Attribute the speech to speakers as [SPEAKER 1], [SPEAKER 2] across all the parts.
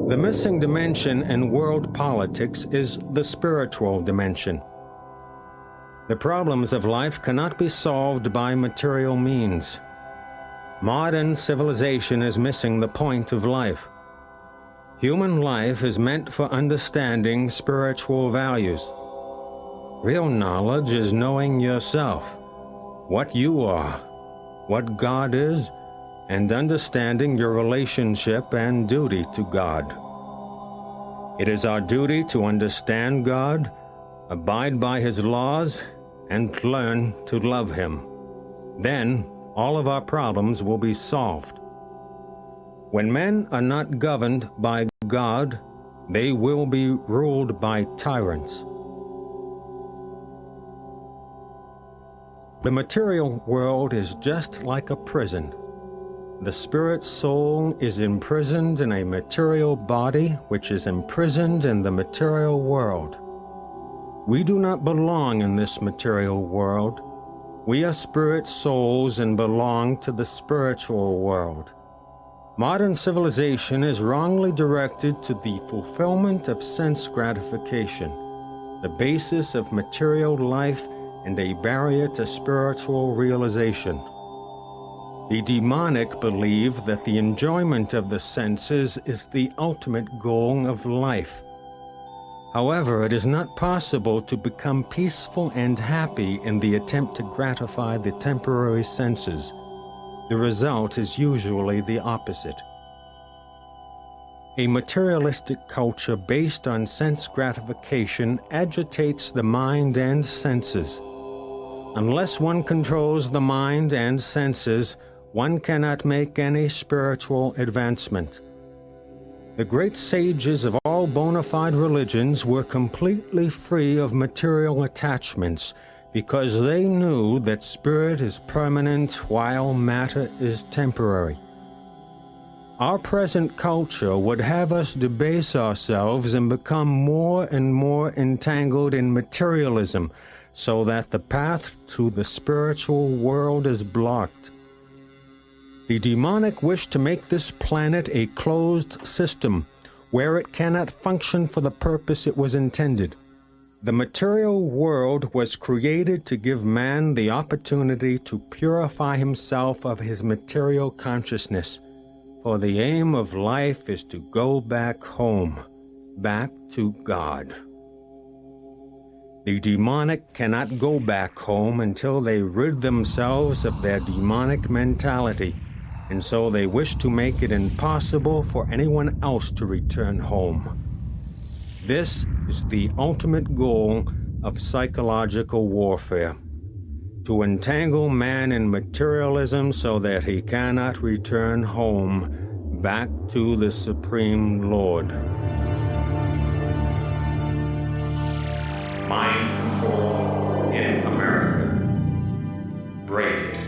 [SPEAKER 1] The missing dimension in world politics is the spiritual dimension. The problems of life cannot be solved by material means. Modern civilization is missing the point of life. Human life is meant for understanding spiritual values. Real knowledge is knowing yourself, what you are, what God is, and understanding your relationship and duty to God. It is our duty to understand God, abide by His laws, and learn to love Him. Then all of our problems will be solved. When men are not governed by God, they will be ruled by tyrants. The material world is just like a prison. The spirit soul is imprisoned in a material body which is imprisoned in the material world. We do not belong in this material world. We are spirit souls and belong to the spiritual world. Modern civilization is wrongly directed to the fulfillment of sense gratification, the basis of material life and a barrier to spiritual realization. The demonic believe that the enjoyment of the senses is the ultimate goal of life. However, it is not possible to become peaceful and happy in the attempt to gratify the temporary senses. The result is usually the opposite. A materialistic culture based on sense gratification agitates the mind and senses. Unless one controls the mind and senses, one cannot make any spiritual advancement. The great sages of all bona fide religions were completely free of material attachments because they knew that spirit is permanent while matter is temporary. Our present culture would have us debase ourselves and become more and more entangled in materialism, so that the path to the spiritual world is blocked. The demonic wish to make this planet a closed system where it cannot function for the purpose it was intended. The material world was created to give man the opportunity to purify himself of his material consciousness, for the aim of life is to go back home, back to God. The demonic cannot go back home until they rid themselves of their demonic mentality, and so they wish to make it impossible for anyone else to return home. This is the ultimate goal of psychological warfare: to entangle man in materialism so that he cannot return home, back to the Supreme Lord. Mind control in America. Break it.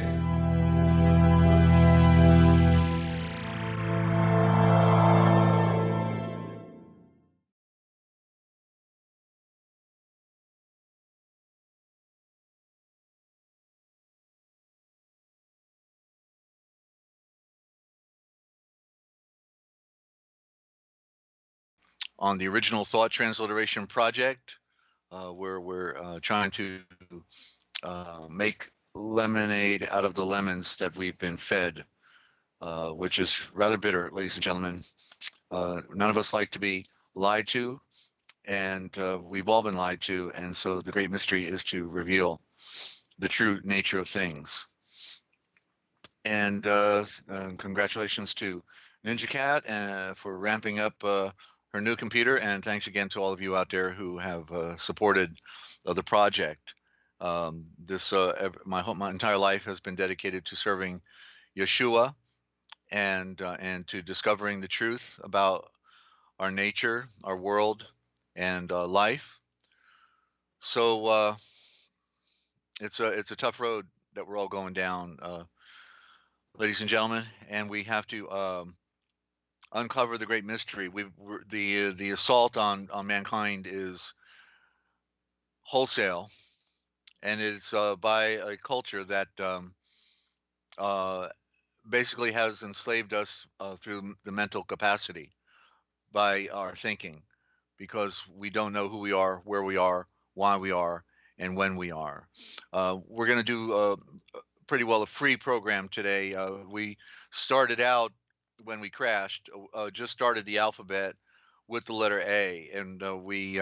[SPEAKER 2] On the Original Thought Transliteration Project, where we're trying to make lemonade out of the lemons that we've been fed, which is rather bitter, ladies and gentlemen. None of us like to be lied to, and we've all been lied to, and so the great mystery is to reveal the true nature of things. And congratulations to Ninja Cat for ramping up her new computer, and thanks again to all of you out there who have supported the project. My entire life has been dedicated to serving Yeshua and to discovering the truth about our nature, our world, and life. So it's a tough road that we're all going down, ladies and gentlemen, and we have to uncover the great mystery. The assault on mankind is wholesale, and it's by a culture that basically has enslaved us through the mental capacity. by our thinking, because we don't know who we are, where we are, why we are, and when we are. We're going to do pretty well a free program today. We started out when we crashed, just started the alphabet with the letter A, and we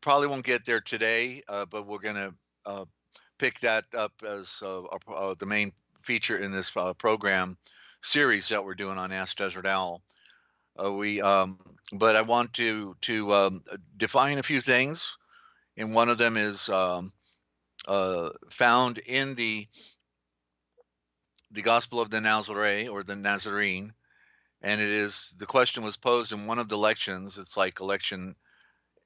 [SPEAKER 2] probably won't get there today, but we're going to pick that up as the main feature in this program series that we're doing on Ask Desert Owl. But I want to define a few things, and one of them is found in the Gospel of the Nazarene, or the Nazarene, and it is, the question was posed in one of the lections. It's like election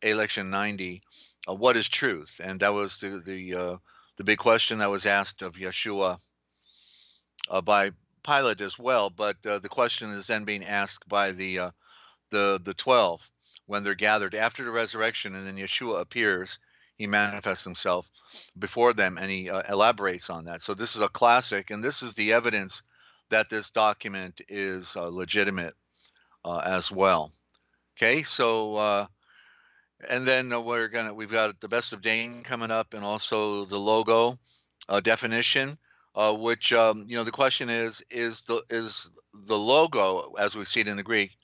[SPEAKER 2] 90. What is truth? And that was the big question that was asked of Yeshua by Pilate as well. But the question is then being asked by the 12 when they're gathered after the resurrection, and then Yeshua appears. He manifests himself before them, and he elaborates on that. So this is a classic, and this is the evidence that this document is legitimate as well. Okay, so and then we've got the Best of Dane coming up, and also the logo definition, which the question is the logo, as we see it in the Greek,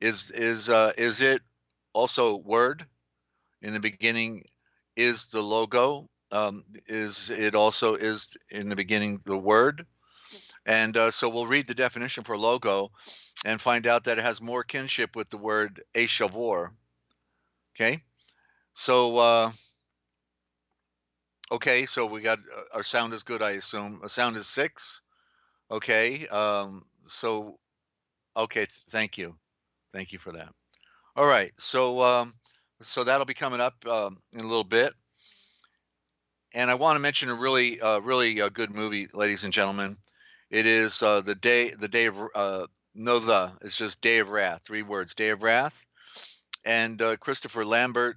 [SPEAKER 2] is it also word? In the beginning is the logo. Is it also is in the beginning the word? And so we'll read the definition for logo and find out that it has more kinship with the word eshavor. Okay, so okay, so we got our sound is good, I assume. Sound is 6. Okay, so okay, thank you for that. All right, so so that'll be coming up in a little bit. And I want to mention a really good movie, ladies and gentlemen. It is the day of it's just Day of Wrath, 3 words, Day of Wrath. And Christopher Lambert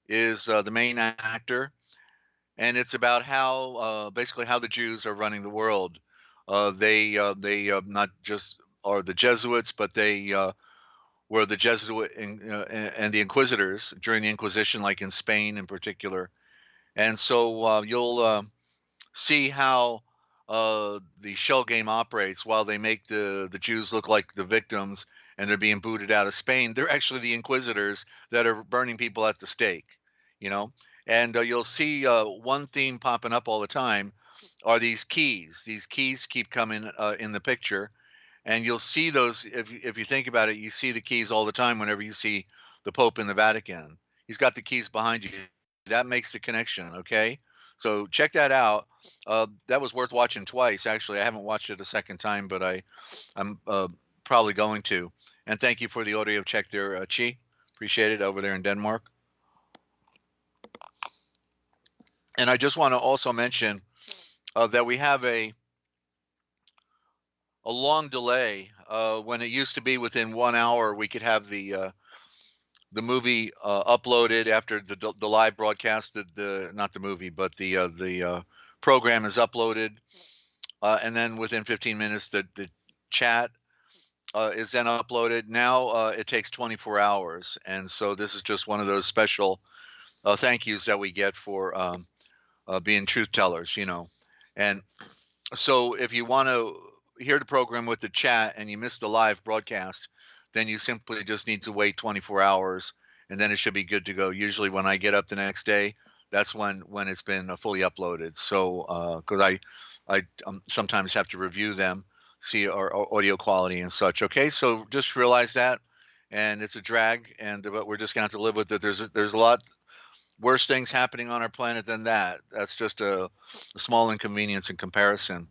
[SPEAKER 2] is the main actor, and it's about how basically how the Jews are running the world. They not just are the Jesuits, but they were the Jesuit and the Inquisitors during the Inquisition, like in Spain in particular. And so you'll see how the shell game operates. While they make the Jews look like the victims and they're being booted out of Spain, they're actually the Inquisitors that are burning people at the stake, you know. And you'll see one theme popping up all the time are these keys. These keys keep coming in the picture, and you'll see those, if you think about it, you see the keys all the time whenever you see the Pope in the Vatican. He's got the keys behind you. That makes the connection, okay? So check that out. That was worth watching twice, actually. I haven't watched it a second time, but I'm probably going to. And thank you for the audio check there, Chi. Appreciate it over there in Denmark. And I just want to also mention that we have a long delay. When it used to be within 1 hour, we could have the movie uploaded after the live broadcast. Not the movie, but the program is uploaded, and then within 15 minutes, the chat is then uploaded. Now it takes 24 hours, and so this is just one of those special thank yous that we get for being truth tellers, you know. And so if you want to hear the program with the chat and you missed the live broadcast, then you simply just need to wait 24 hours, and then it should be good to go. Usually when I get up the next day, that's when it's been fully uploaded. So because I sometimes have to review them, see our audio quality and such. Okay, so just realize that, and it's a drag, but we're just gonna have to live with it. There's a lot worse things happening on our planet than that. That's just a small inconvenience in comparison.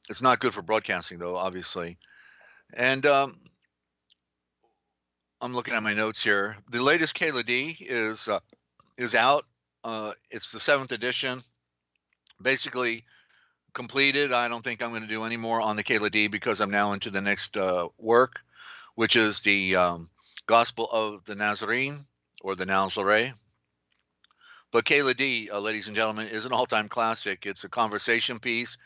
[SPEAKER 2] It's not good for broadcasting, though, obviously. And I'm looking at my notes here. The latest Kayla D is out. It's the 7th edition, basically completed. I don't think I'm going to do any more on the Kayla D because I'm now into the next work, which is the Gospel of the Nazarene, or the Nazarene. But Kayla D, ladies and gentlemen, is an all-time classic. It's a conversation piece.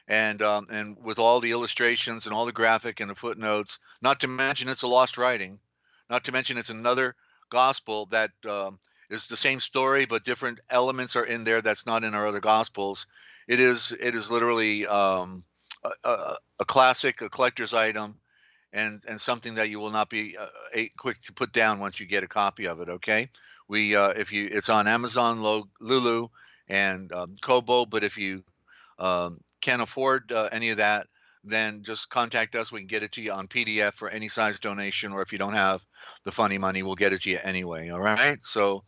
[SPEAKER 2] and with all the illustrations and all the graphic and the footnotes. Not to mention it's a lost writing. Not to mention it's another gospel that is the same story, but different elements are in there that's not in our other gospels. It is literally a classic, a collector's item, and something that you will not be quick to put down once you get a copy of it. Okay, we if you it's on Amazon, Lulu, and Kobo. But if you can't afford any of that, then just contact us. We can get it to you on PDF for any size donation, or if you don't have the funny money, we'll get it to you anyway. All right. So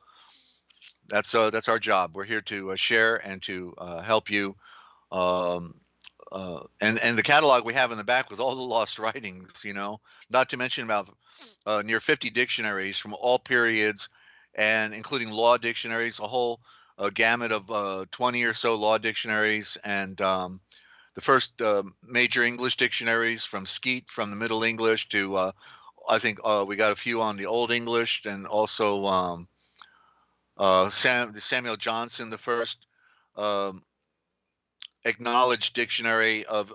[SPEAKER 2] that's our job. We're here to share and to help you. Um, and the catalog we have in the back with all the lost writings, not to mention about near 50 dictionaries from all periods, and including law dictionaries, a whole gamut of 20 or so law dictionaries, and the first major English dictionaries from Skeat from the Middle English to I think we got a few on the Old English, and also Samuel Johnson, the first um, acknowledged dictionary of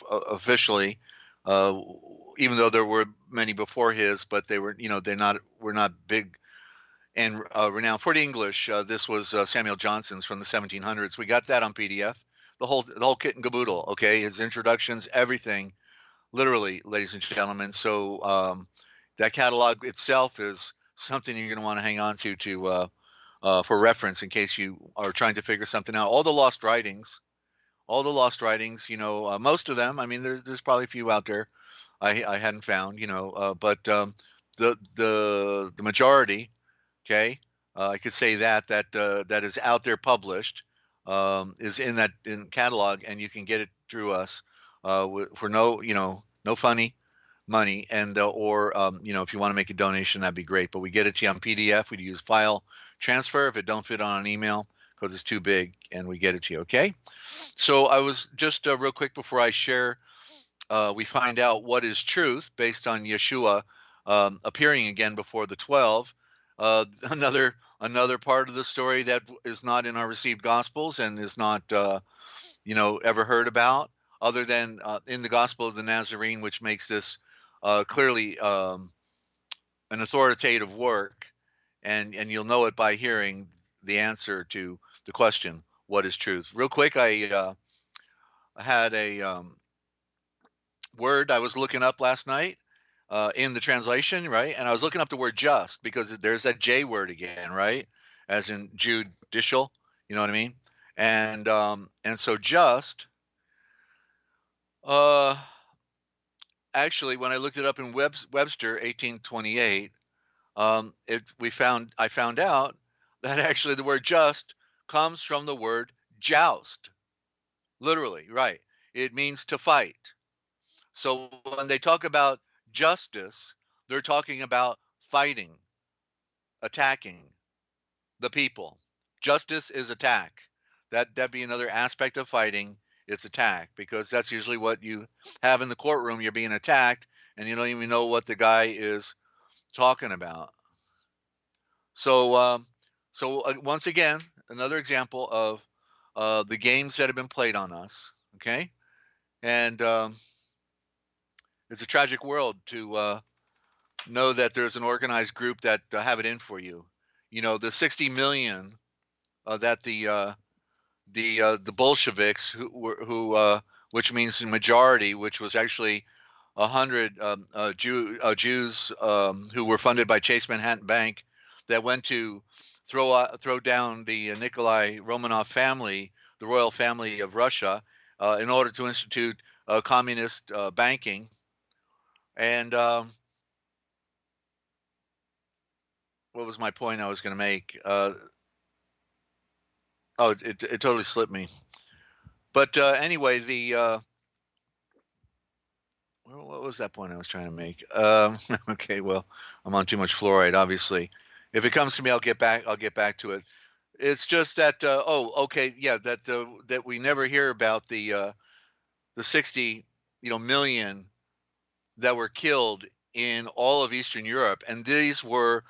[SPEAKER 2] officially, uh, even though there were many before his, but they were, were not big and renowned for the English. This was Samuel Johnson's from the 1700s. We got that on PDF, the whole kit and caboodle. Okay, his introductions, everything, literally, ladies and gentlemen. So that catalog itself is something you're going to want to hang on to for reference in case you are trying to figure something out. All the lost writings, most of them. I mean, there's probably a few out there I hadn't found, but the majority, okay, I could say that is out there published, is in catalog, and you can get it through us for no funny money, and or if you want to make a donation, that'd be great. But we get it to you on PDF. We use file transfer if it don't fit on an email because it's too big, and we get it to you. Okay. So I was just real quick before I share. We find out what is truth based on Yeshua appearing again before the 12. Another part of the story that is not in our received gospels and is not ever heard about, other than in the Gospel of the Nazarene, which makes this clearly an authoritative work, and you'll know it by hearing the answer to the question, what is truth? Real quick, I had a word I was looking up last night in the translation, right? And I was looking up the word just because there's that J word again, right? As in judicial, you know what I mean? And so just uh actually when I looked it up in Webster 1828, I found out that actually the word just comes from the word joust. Literally, right? It means to fight. So when they talk about justice, they're talking about fighting, attacking the people. Justice is attack. That'd be another aspect of fighting. It's attack, because that's usually what you have in the courtroom. You're being attacked, and you don't even know what the guy is talking about. So, once again, another example of the games that have been played on us. Okay, and it's a tragic world to know that there's an organized group that have it in for you. The 60 million that the Bolsheviks, which means the majority, which was actually 100 Jews who were funded by Chase Manhattan Bank, that went to throw down the Nikolai Romanov family, the royal family of Russia, in order to institute communist banking. And what was my point I was going to make? It totally slipped me. But anyway, what was that point I was trying to make? Okay, well, I'm on too much fluoride, obviously. If it comes to me, I'll get back to it. It's just that okay, yeah, that we never hear about the 60 million that were killed in all of Eastern Europe, and these were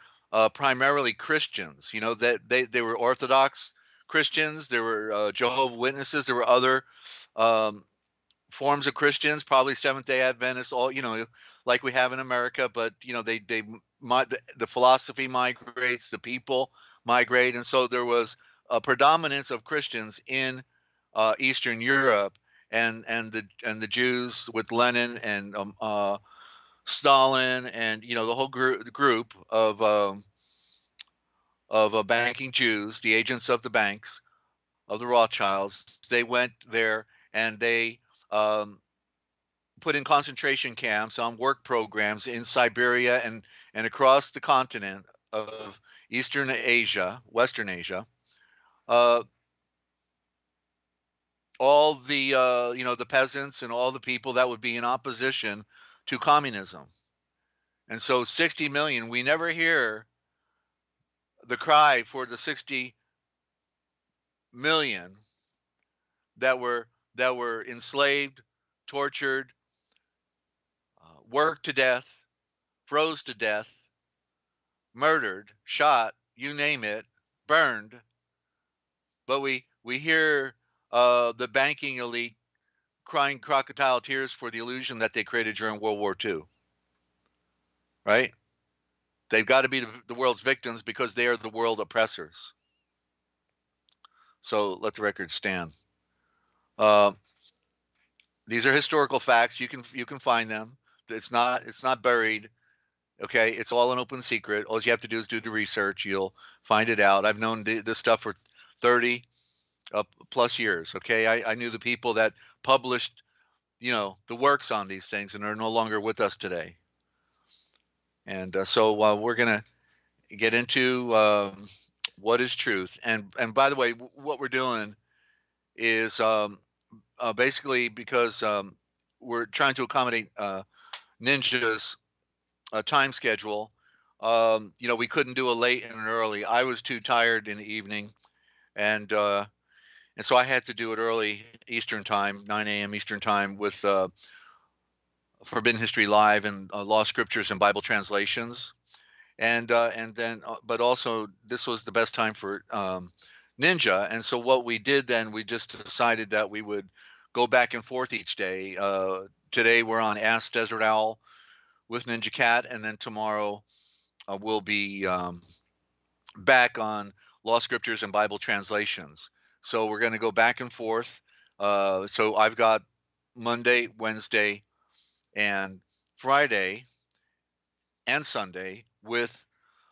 [SPEAKER 2] primarily Christians. That they were Orthodox Christians. There were Jehovah's Witnesses. There were other um, forms of Christians, probably Seventh Day Adventists, all like we have in America. But the philosophy migrates, the people migrate, and so there was a predominance of Christians in Eastern Europe, and the Jews with Lenin and Stalin, and the whole group of banking Jews, the agents of the banks of the Rothschilds. They went there and they put in concentration camps on work programs in Siberia and across the continent of Eastern Asia, Western Asia. All the peasants and all the people that would be in opposition to communism. And so 60 million, we never hear the cry for the 60 million that were enslaved, tortured, worked to death, froze to death, murdered, shot, you name it, burned. But we hear the banking elite crying crocodile tears for the illusion that they created during World War II. Right? They've got to be the world's victims because they are the world oppressors. So let the record stand. These are historical facts. You can find them. It's not buried. Okay, it's all an open secret. All you have to do is do the research. You'll find it out. I've known this stuff for 30 plus years. Okay, I knew the people that published, the works on these things, and are no longer with us today. And so we're gonna get into what is truth. And by the way, what we're doing is basically because we're trying to accommodate Ninja's time schedule. We couldn't do a late and an early. I was too tired in the evening, and so I had to do it early Eastern time, 9 a.m. Eastern time, with Forbidden History Live and Lost Scriptures and Bible translations, and then, but also this was the best time for Ninja. And so what we did then, we just decided that we would go back and forth each day. Today we're on Ask Desert Owl with Ninja Cat, and then tomorrow we'll be back on Lost Scriptures and Bible translations. So we're going to go back and forth. So I've got Monday, Wednesday, and Friday and Sunday with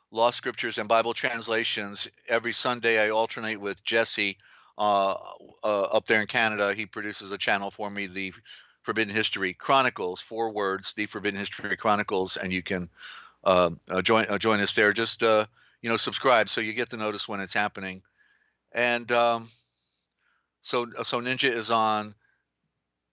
[SPEAKER 2] Lost Scriptures and Bible translations. Every Sunday I alternate with Jesse up there in Canada. He produces a channel for me, the Forbidden History Chronicles, 4 words, the Forbidden History Chronicles, and you can join us there. Just subscribe so you get the notice when it's happening. And so Ninja is on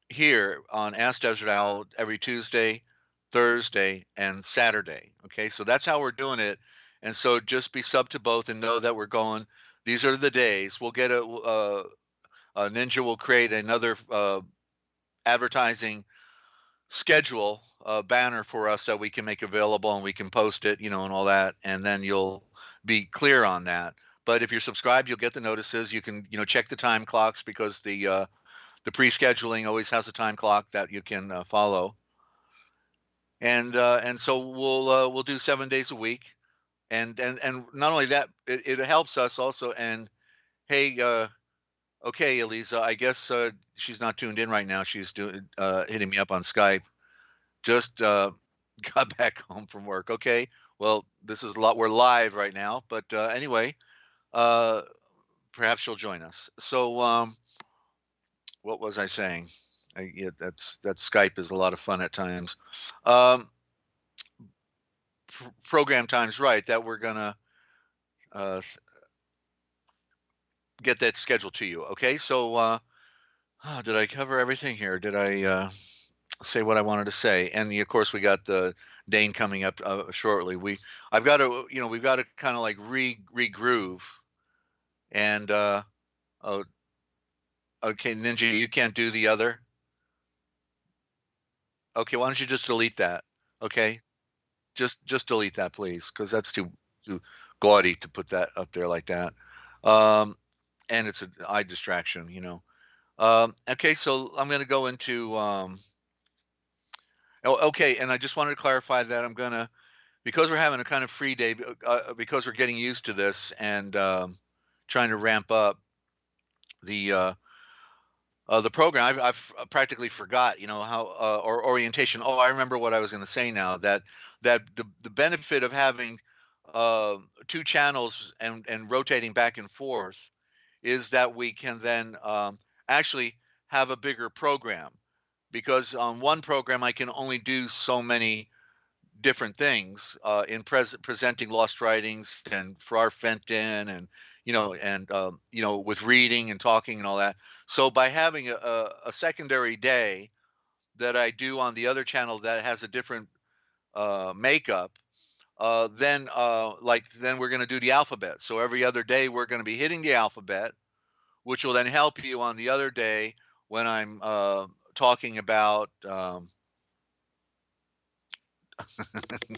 [SPEAKER 2] here on Ask Desert Owl every Tuesday, Thursday, and Saturday. Okay, so that's how we're doing it. And so just be sub to both and know that we're going. These are the days. We'll get a Ninja will create another advertising schedule banner for us that we can make available, and we can post it, and all that, and then you'll be clear on that. But if you're subscribed, you'll get the notices. You can check the time clocks, because the pre-scheduling always has a time clock that you can follow. And so we'll do 7 days a week, and not only that, it helps us also. And hey, okay, Eliza, I guess she's not tuned in right now. She's hitting me up on Skype. Just got back home from work. Okay, well, this is we're live right now, but anyway, perhaps she'll join us. So what was I saying? That Skype is a lot of fun at times. Program time's right, that we're gonna get that scheduled to you. Okay, so did I cover everything here? Did I say what I wanted to say? And of course, we got the Dane coming up shortly. We've got to kind of like regroove. And oh, okay, Ninja, you can't do the other. Okay, why don't you just delete that? Okay, just delete that, please, because that's too gaudy to put that up there like that. And it's an eye distraction, Okay, so I'm going to go into. Okay, and I just wanted to clarify that I'm going to, because we're having a kind of free day, because we're getting used to this and trying to ramp up the the program. I've practically forgot, how or orientation. Oh, I remember what I was going to say now. That the benefit of having two channels and rotating back and forth is that we can then actually have a bigger program, because on one program I can only do so many different things in presenting lost writings and Farrar Fenton, and with reading and talking and all that. So by having a secondary day that I do on the other channel that has a different makeup, then we're going to do the alphabet. So every other day we're going to be hitting the alphabet, which will then help you on the other day when I'm talking about.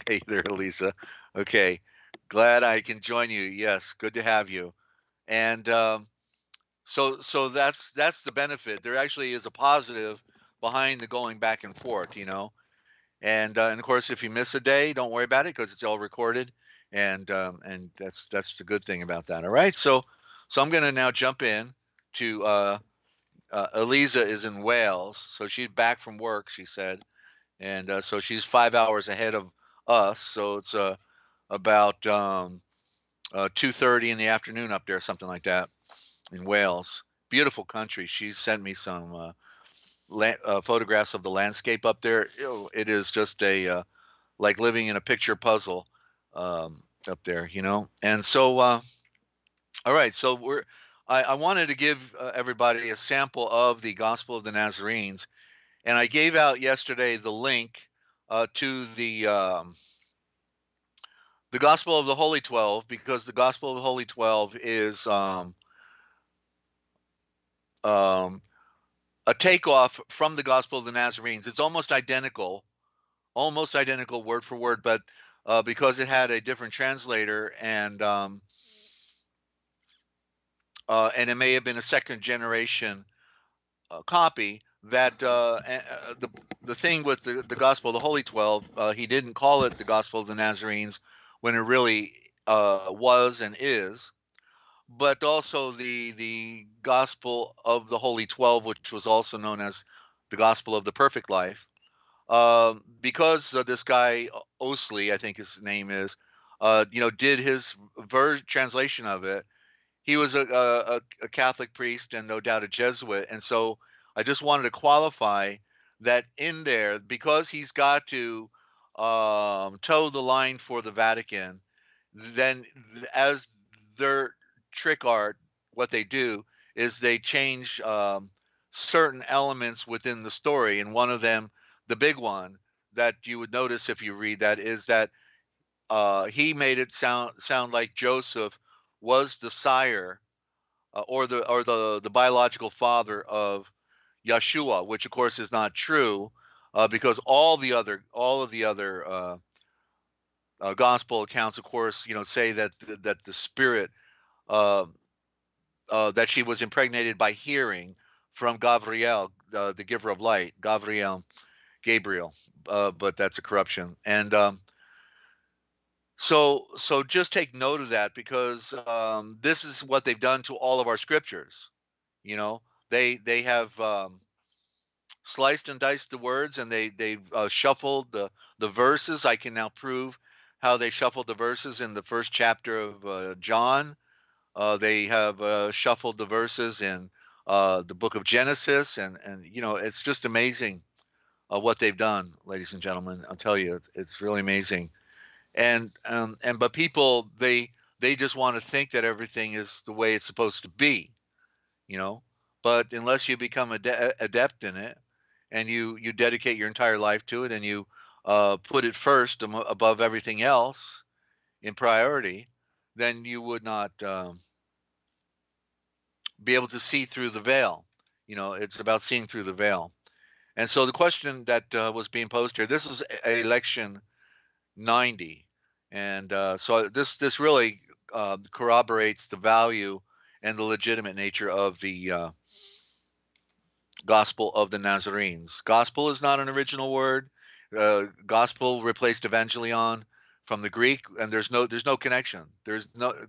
[SPEAKER 2] Hey there, Lisa. Okay, glad I can join you. Yes, good to have you. And so that's the benefit. There actually is a positive behind the going back and forth. And of course, if you miss a day, don't worry about it because it's all recorded, and that's the good thing about that. All right, so I'm gonna now jump in to Eliza is in Wales, so she's back from work. She said, and so she's 5 hours ahead of us. So it's about 2:30 in the afternoon up there, something like that, in Wales. Beautiful country. She sent me some photographs of the landscape up there. Ew, it is just a like living in a picture puzzle up there. And so, all right. So I wanted to give everybody a sample of the Gospel of the Nazarenes, and I gave out yesterday the link to the Gospel of the Holy 12, because the Gospel of the Holy 12 is um, a takeoff from the Gospel of the Nazarenes. It's almost identical word for word, but because it had a different translator, and it may have been a second generation copy, that the thing with the Gospel of the Holy 12, he didn't call it the Gospel of the Nazarenes when it really was and is, but also the Gospel of the Holy 12, which was also known as the Gospel of the Perfect Life, because this guy Osley, I think his name is, did his translation of it. He was a Catholic priest and no doubt a Jesuit, and so I just wanted to qualify that in there, because he's got to toe the line for the Vatican. Then, as their trick art, what they do is they change certain elements within the story, and one of them, the big one that you would notice if you read that, is that he made it sound like Joseph was the sire, or the biological father of Yeshua, which of course is not true, because all of the other gospel accounts, of course, say that the spirit uh, that she was impregnated by hearing from Gabriel, the giver of light, Gabriel, but that's a corruption. And so just take note of that, because this is what they've done to all of our scriptures. You know, they have sliced and diced the words, and they've shuffled the verses. I can now prove how they shuffled the verses in the first chapter of John. They have shuffled the verses in the book of Genesis, and it's just amazing what they've done, ladies and gentlemen. I'll tell you, it's really amazing. But people, they just want to think that everything is the way it's supposed to be, you know. But unless you become adept in it, and you dedicate your entire life to it, and you put it first above everything else in priority, then you would not be able to see through the veil. It's about seeing through the veil. And so the question that was being posed here, this is election 90, and so this really corroborates the value and the legitimate nature of the Gospel of the Nazarenes. Gospel is not an original word. Gospel replaced evangelion from the Greek, and there's no connection.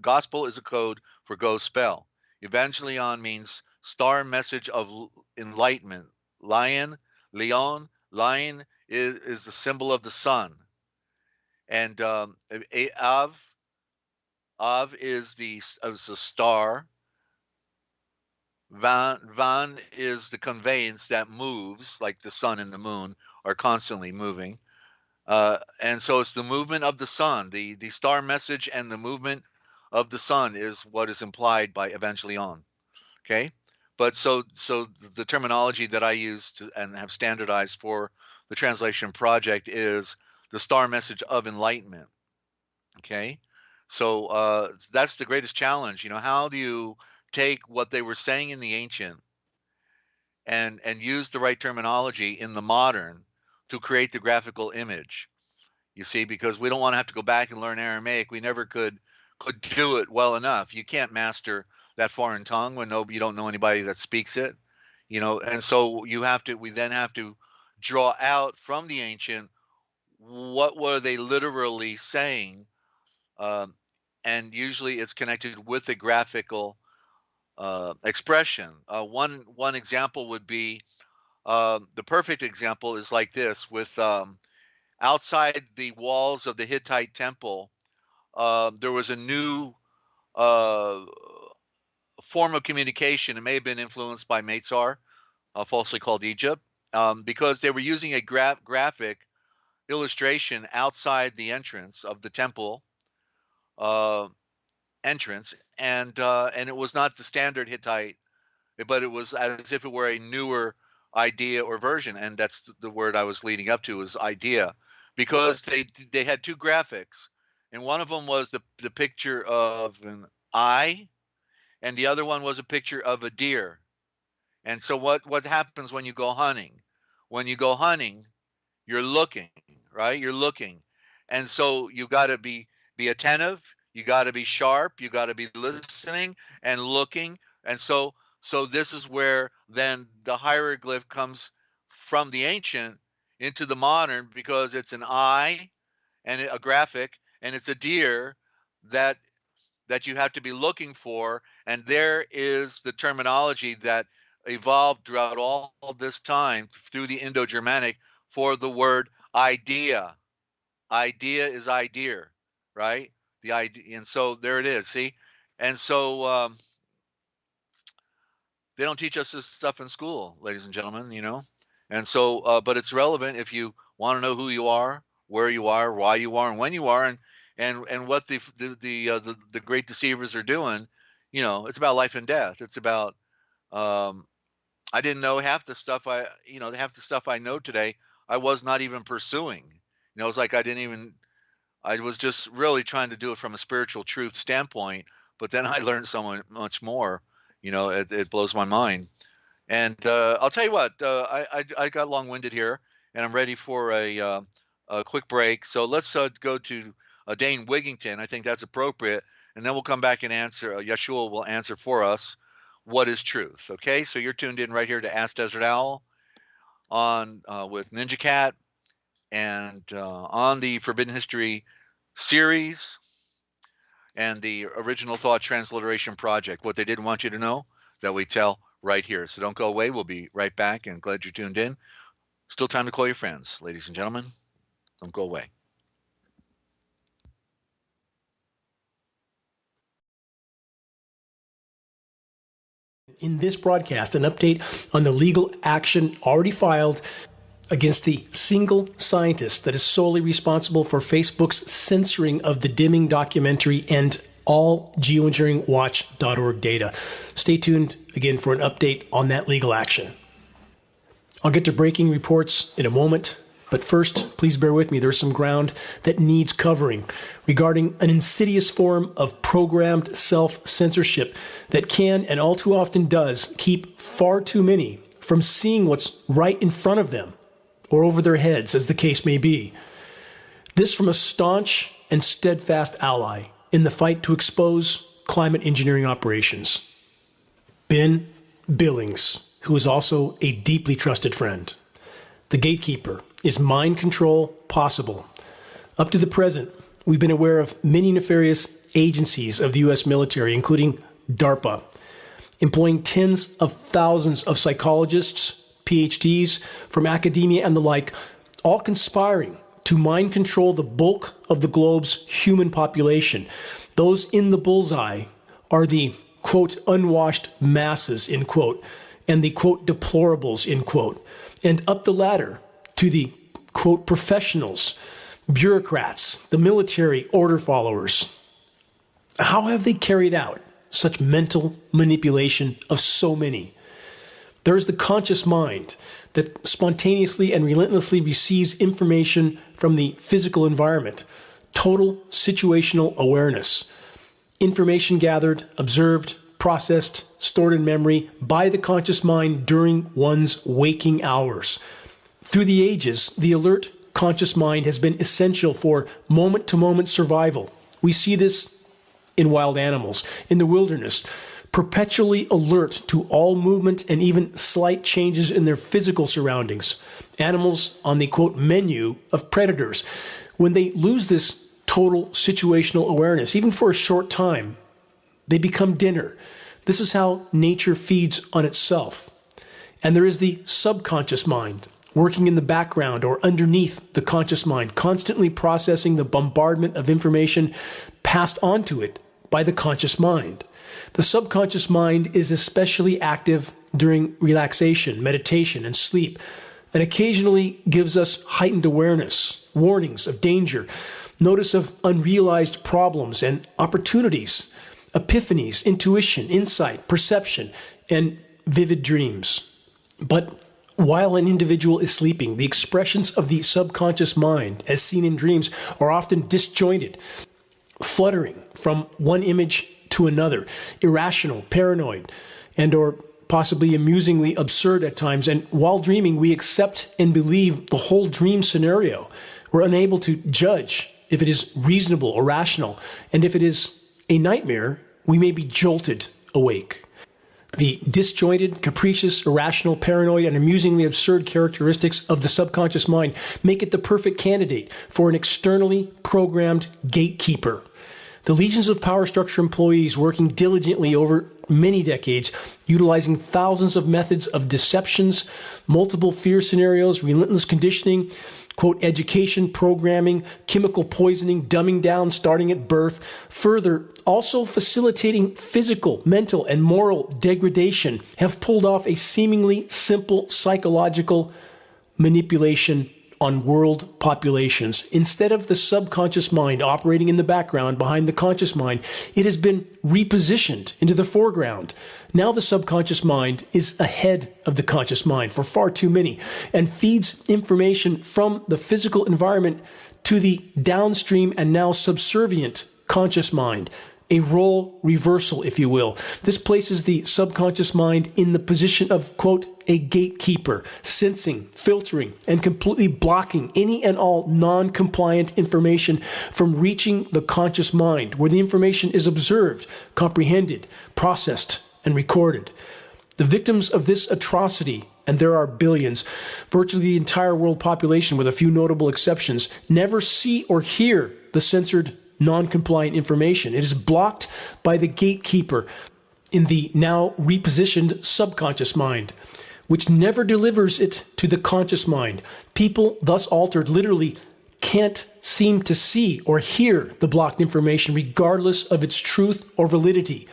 [SPEAKER 2] Gospel is a code for go spell. Evangelion means star message of enlightenment. Lion is the symbol of the sun, and Av is the star. Van is the conveyance that moves, like the sun and the moon are constantly moving. And so it's the movement of the sun. The star message and the movement of the sun is what is implied by evangelion. Okay? But so the terminology that I use and have standardized for the translation project is the star message of enlightenment. Okay? So that's the greatest challenge. How do you take what they were saying in the ancient and use the right terminology in the modern to create the graphical image? You see, because we don't want to have to go back and learn Aramaic. We never could do it well enough. You can't master that foreign tongue when you don't know anybody that speaks it, and so we then have to draw out from the ancient what were they literally saying, and usually it's connected with a graphical expression. One example would be the perfect example is like this with outside the walls of the Hittite temple. There was a new form of communication. It may have been influenced by Meitzar, falsely called Egypt, because they were using a graphic illustration outside the entrance of the temple entrance, and it was not the standard Hittite, but it was as if it were a newer idea or version, and that's the word I was leading up to, is idea, because they had two graphics, and one of them was the picture of an eye, and the other one was a picture of a deer. And so what happens when you go hunting? When you go hunting, you're looking, right? You're looking, and so you got to be attentive. You got to be sharp. You got to be listening and looking. And so this is where then the hieroglyph comes from the ancient into the modern, because it's an eye and a graphic, and it's a deer that you have to be looking for. And there is the terminology that evolved throughout all this time through the Indo-Germanic for the word idea. Idea is idea, right? The idea, and so there it is. See, and so they don't teach us this stuff in school, ladies and gentlemen. And so, but it's relevant if you want to know who you are, where you are, why you are, and when you are, and what the great deceivers are doing. It's about life and death. It's about I didn't know half the stuff I know today. I was not even pursuing. It's like I was just really trying to do it from a spiritual truth standpoint, but then I learned so much more. It blows my mind. And I'll tell you what, I got long-winded here, and I'm ready for a quick break. So let's go to Dane Wigington. I think that's appropriate, and then we'll come back and answer. Yeshua will answer for us what is truth. Okay, so you're tuned in right here to Ask Desert Owl on with Ninja Cat, and on the Forbidden History series and the Original Thought Transliteration Project. What they didn't want you to know, that we tell right here. So don't go away. We'll be right back, and glad you're tuned in. Still time to call your friends, ladies and gentlemen. Don't go away.
[SPEAKER 3] In this broadcast, an update on the legal action already filed against the single scientist that is solely responsible for Facebook's censoring of the Dimming documentary and all geoengineeringwatch.org data. Stay tuned again for an update on that legal action. I'll get to breaking reports in a moment, but first, please bear with me. There's some ground that needs covering regarding an insidious form of programmed self-censorship that can, and all too often does, keep far too many from seeing what's right in front of them, or over their heads, as the case may be. This from a staunch and steadfast ally in the fight to expose climate engineering operations. Ben Billings who is also a deeply trusted friend. The gatekeeper. Is mind control possible? Up to the present, we've been aware of many nefarious agencies of the U.S. military, including DARPA, employing tens of thousands of psychologists, PhDs from academia and the like, all conspiring to mind control the bulk of the globe's human population. Those in the bullseye are the, quote, unwashed masses, end quote, and the, quote, deplorables, end quote, and up the ladder to the, quote, professionals, bureaucrats, the military order followers. How have they carried out such mental manipulation of so many? There is the conscious mind that spontaneously and relentlessly receives information from the physical environment, total situational awareness, information gathered, observed, processed, stored in memory by the conscious mind during one's waking hours. Through the ages, the alert conscious mind has been essential for moment-to-moment survival. We see this in wild animals, in the wilderness, perpetually alert to all movement and even slight changes in their physical surroundings. Animals on the, quote, menu of predators. When they lose this total situational awareness, even for a short time, they become dinner. This is how nature feeds on itself. And there is the subconscious mind, working in the background or underneath the conscious mind, constantly processing the bombardment of information passed on to it by the conscious mind. The subconscious mind is especially active during relaxation, meditation, and sleep, and occasionally gives us heightened awareness, warnings of danger, notice of unrealized problems and opportunities, epiphanies, intuition, insight, perception, and vivid dreams. But while an individual is sleeping, the expressions of the subconscious mind, as seen in dreams, are often disjointed, fluttering from one image to another, irrational, paranoid, and or possibly amusingly absurd at times. And while dreaming, we accept and believe the whole dream scenario. We're unable to judge if it is reasonable or rational. And if it is a nightmare, we may be jolted awake. The disjointed, capricious, irrational, paranoid, and amusingly absurd characteristics of the subconscious mind make it the perfect candidate for an externally programmed gatekeeper. The legions of power structure employees working diligently over many decades, utilizing thousands of methods of deceptions, multiple fear scenarios, relentless conditioning, quote, education, programming, chemical poisoning, dumbing down starting at birth, further also facilitating physical, mental, and moral degradation, have pulled off a seemingly simple psychological manipulation on world populations. Instead of the subconscious mind operating in the background behind the conscious mind, it has been repositioned into the foreground. Now the subconscious mind is ahead of the conscious mind for far too many and feeds information from the physical environment to the downstream and now subservient conscious mind. A role reversal, if you will. This places the subconscious mind in the position of, quote, a gatekeeper, sensing, filtering, and completely blocking any and all non-compliant information from reaching the conscious mind, where the information is observed, comprehended, processed, and recorded. The victims of this atrocity, and there are billions, virtually the entire world population with a few notable exceptions, never see or hear the censored non-compliant information. It is blocked by the gatekeeper in the now repositioned subconscious mind, which never delivers it to the conscious mind. People thus altered literally can't seem to see or hear the blocked information regardless of its truth or validity.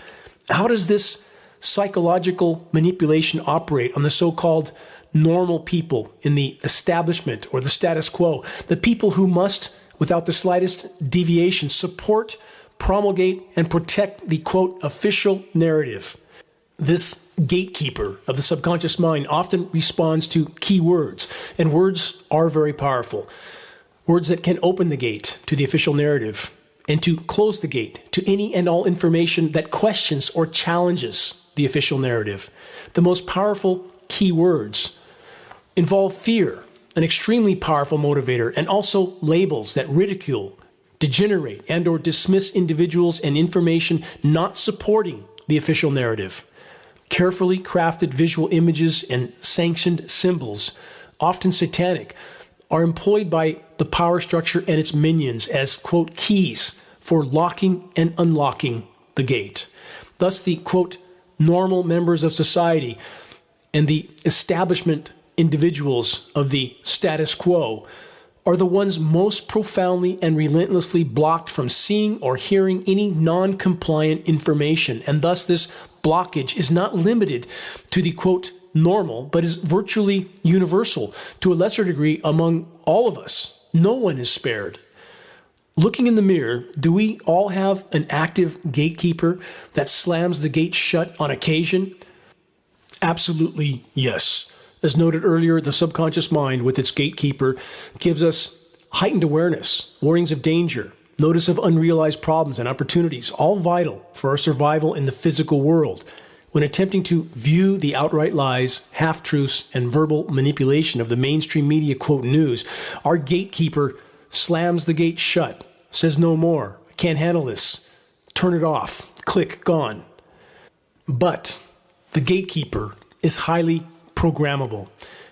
[SPEAKER 3] How does this psychological manipulation operate on the so-called normal people in the establishment or the status quo, the people who must, without the slightest deviation, support, promulgate, and protect the, quote, official narrative? This gatekeeper of the subconscious mind often responds to key words, and words are very powerful. Words that can open the gate to the official narrative and to close the gate to any and all information that questions or challenges the official narrative. The most powerful key words involve fear, an extremely powerful motivator, and also labels that ridicule, degenerate, and or dismiss individuals and information not supporting the official narrative. Carefully crafted visual images and sanctioned symbols, often satanic, are employed by the power structure and its minions as, quote, keys for locking and unlocking the gate. Thus, the, quote, normal members of society and the establishment individuals of the status quo are the ones most profoundly and relentlessly blocked from seeing or hearing any non-compliant information. And thus, this blockage is not limited to the, quote, normal, but is virtually universal to a lesser degree among all of us. No one is spared. Looking in the mirror, do we all have an active gatekeeper that slams the gate shut on occasion? Absolutely yes. As noted earlier, the subconscious mind with its gatekeeper gives us heightened awareness, warnings of danger, notice of unrealized problems and opportunities, all vital for our survival in the physical world. When attempting to view the outright lies, half-truths, and verbal manipulation of the mainstream media, quote, news, our gatekeeper slams the gate shut, says no more, can't handle this, turn it off, click, gone. But the gatekeeper is highly programmable.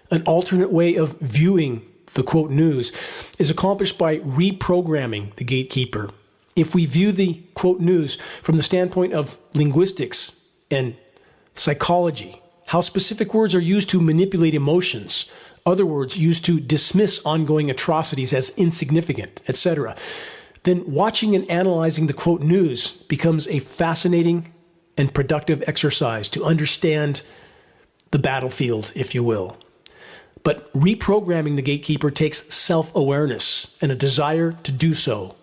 [SPEAKER 3] An alternate way of viewing the, quote, news is accomplished by reprogramming the gatekeeper. If we view the, quote, news from the standpoint of linguistics and psychology, how specific words are used to manipulate emotions, other words used to dismiss ongoing atrocities as insignificant, etc., then watching and analyzing the, quote, news becomes a fascinating and productive exercise to understand the battlefield, if you will. But reprogramming the gatekeeper takes self-awareness and a desire to do so.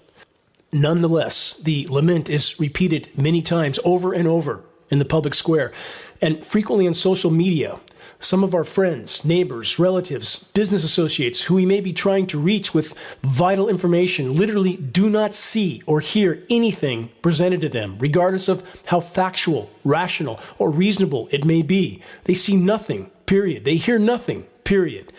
[SPEAKER 3] Nonetheless, the lament is repeated many times over and over in the public square and frequently on social media. Some of our friends, neighbors, relatives, business associates who we may be trying to reach with vital information literally do not see or hear anything presented to them, regardless of how factual, rational, or reasonable it may be. They see nothing, period. They hear nothing, period.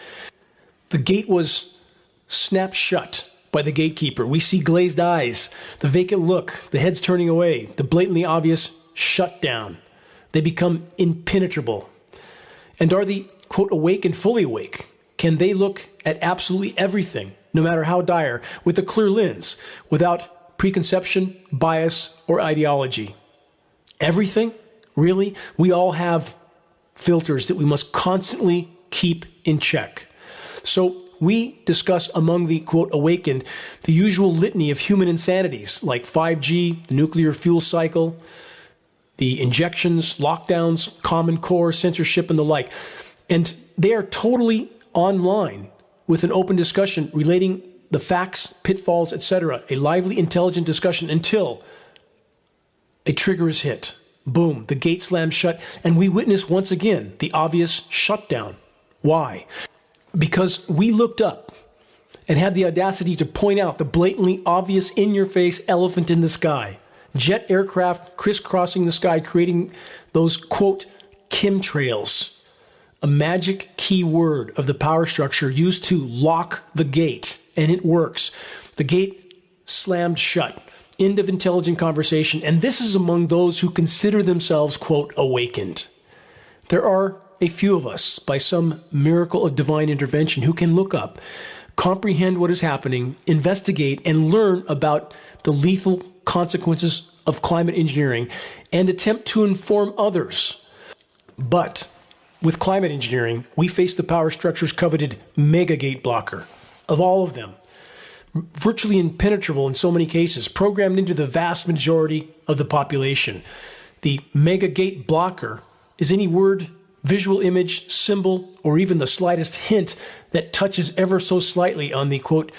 [SPEAKER 3] The gate was snapped shut by the gatekeeper. We see glazed eyes, the vacant look, the heads turning away, the blatantly obvious shutdown. They become impenetrable. And are the, quote, awake and fully awake? Can they look at absolutely everything, no matter how dire, with a clear lens, without preconception, bias, or ideology? Everything? Really? We all have filters that we must constantly keep in check. So we discuss among the, quote, awakened, the usual litany of human insanities like 5G, the nuclear fuel cycle, the injections, lockdowns, Common Core, censorship, and the like. And they are totally online with an open discussion relating the facts, pitfalls, etc., a lively, intelligent discussion until a trigger is hit. Boom, the gate slams shut, and we witness once again the obvious shutdown. Why? Because we looked up and had the audacity to point out the blatantly obvious, in-your-face elephant in the sky. Jet aircraft crisscrossing the sky, creating those, quote, chemtrails, a magic key word of the power structure used to lock the gate, and it works. The gate slammed shut. End of intelligent conversation, and this is among those who consider themselves, quote, awakened. There are a few of us, by some miracle of divine intervention, who can look up, comprehend what is happening, investigate, and learn about the lethal consequences of climate engineering and attempt to inform others. But with climate engineering, we face the power structure's coveted mega gate blocker. Of all of them, virtually impenetrable in so many cases, programmed into the vast majority of the population. The mega gate blocker is any word, visual image, symbol, or even the slightest hint that touches ever so slightly on the, quote,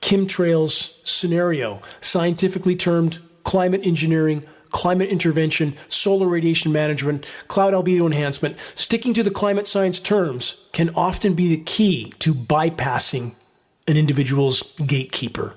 [SPEAKER 3] chemtrails scenario, scientifically termed climate engineering, climate intervention, solar radiation management, cloud albedo enhancement. Sticking to the climate science terms can often be the key to bypassing an individual's gatekeeper.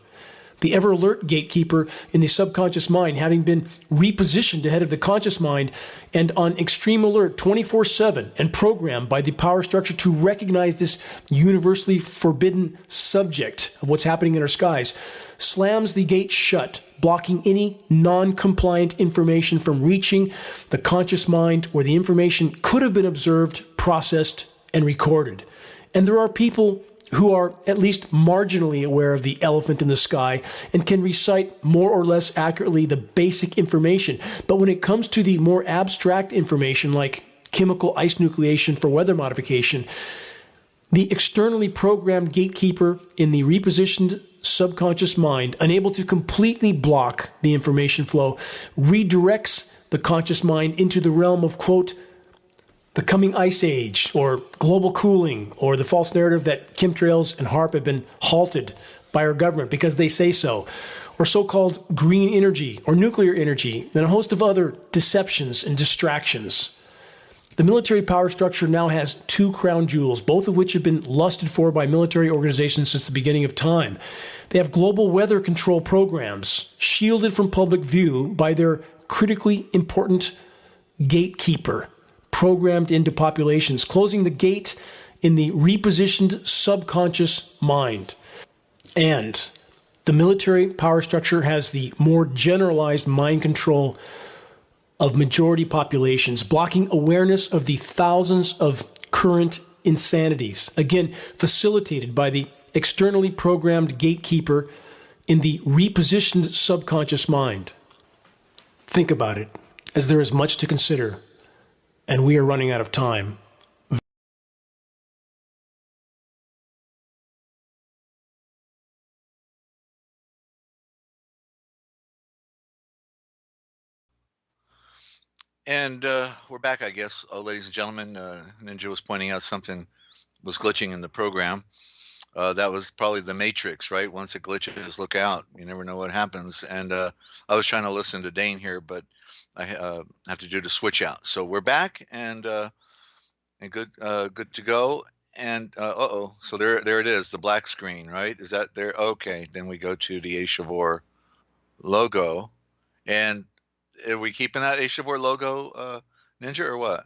[SPEAKER 3] The ever-alert gatekeeper in the subconscious mind having been repositioned ahead of the conscious mind and on extreme alert 24/7 and programmed by the power structure to recognize this universally forbidden subject of what's happening in our skies, slams the gate shut, blocking any non-compliant information from reaching the conscious mind where the information could have been observed, processed, and recorded. And there are people who are at least marginally aware of the elephant in the sky and can recite more or less accurately the basic information. But when it comes to the more abstract information like chemical ice nucleation for weather modification, the externally programmed gatekeeper in the repositioned subconscious mind, unable to completely block the information flow, redirects the conscious mind into the realm of, quote, the coming ice age, or global cooling, or the false narrative that chemtrails and HAARP have been halted by our government because they say so, or so-called green energy or nuclear energy, and a host of other deceptions and distractions. The military power structure now has two crown jewels, both of which have been lusted for by military organizations since the beginning of time. They have global weather control programs, shielded from public view by their critically important gatekeeper, programmed into populations, closing the gate in the repositioned subconscious mind. And the military power structure has the more generalized mind control of majority populations, blocking awareness of the thousands of current insanities, again, facilitated by the externally programmed gatekeeper in the repositioned subconscious mind. Think about it, as there is much to consider, and we are running out of time.
[SPEAKER 2] And we're back, I guess, ladies and gentlemen. Ninja was pointing out something was glitching in the program. That was probably the Matrix, right? Once it glitches, look out. You never know what happens. And I was trying to listen to Dane here, but I have to do the switch out. So we're back and good to go. And so there it is, the black screen, right? Is that there? Okay, then we go to the Aishavor logo, and are we keeping that Aishavor logo, Ninja, or what?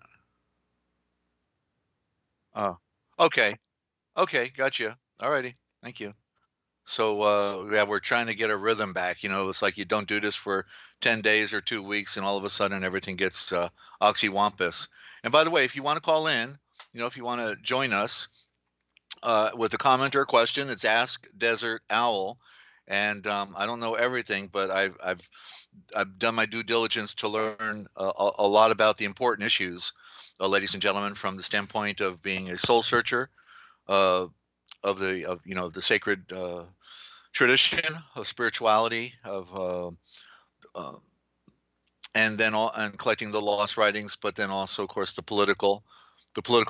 [SPEAKER 2] Oh, okay, gotcha. Alrighty, thank you. So yeah, we're trying to get a rhythm back. You know, it's like you don't do this for 10 days or 2 weeks, and all of a sudden everything gets oxywampus. And by the way, if you want to call in, you know, if you want to join us with a comment or a question, it's Ask Desert Owl. And I don't know everything, but I've done my due diligence to learn a lot about the important issues, ladies and gentlemen, from the standpoint of being a soul searcher, of the sacred tradition of spirituality, and collecting the lost writings, but then also, of course, the political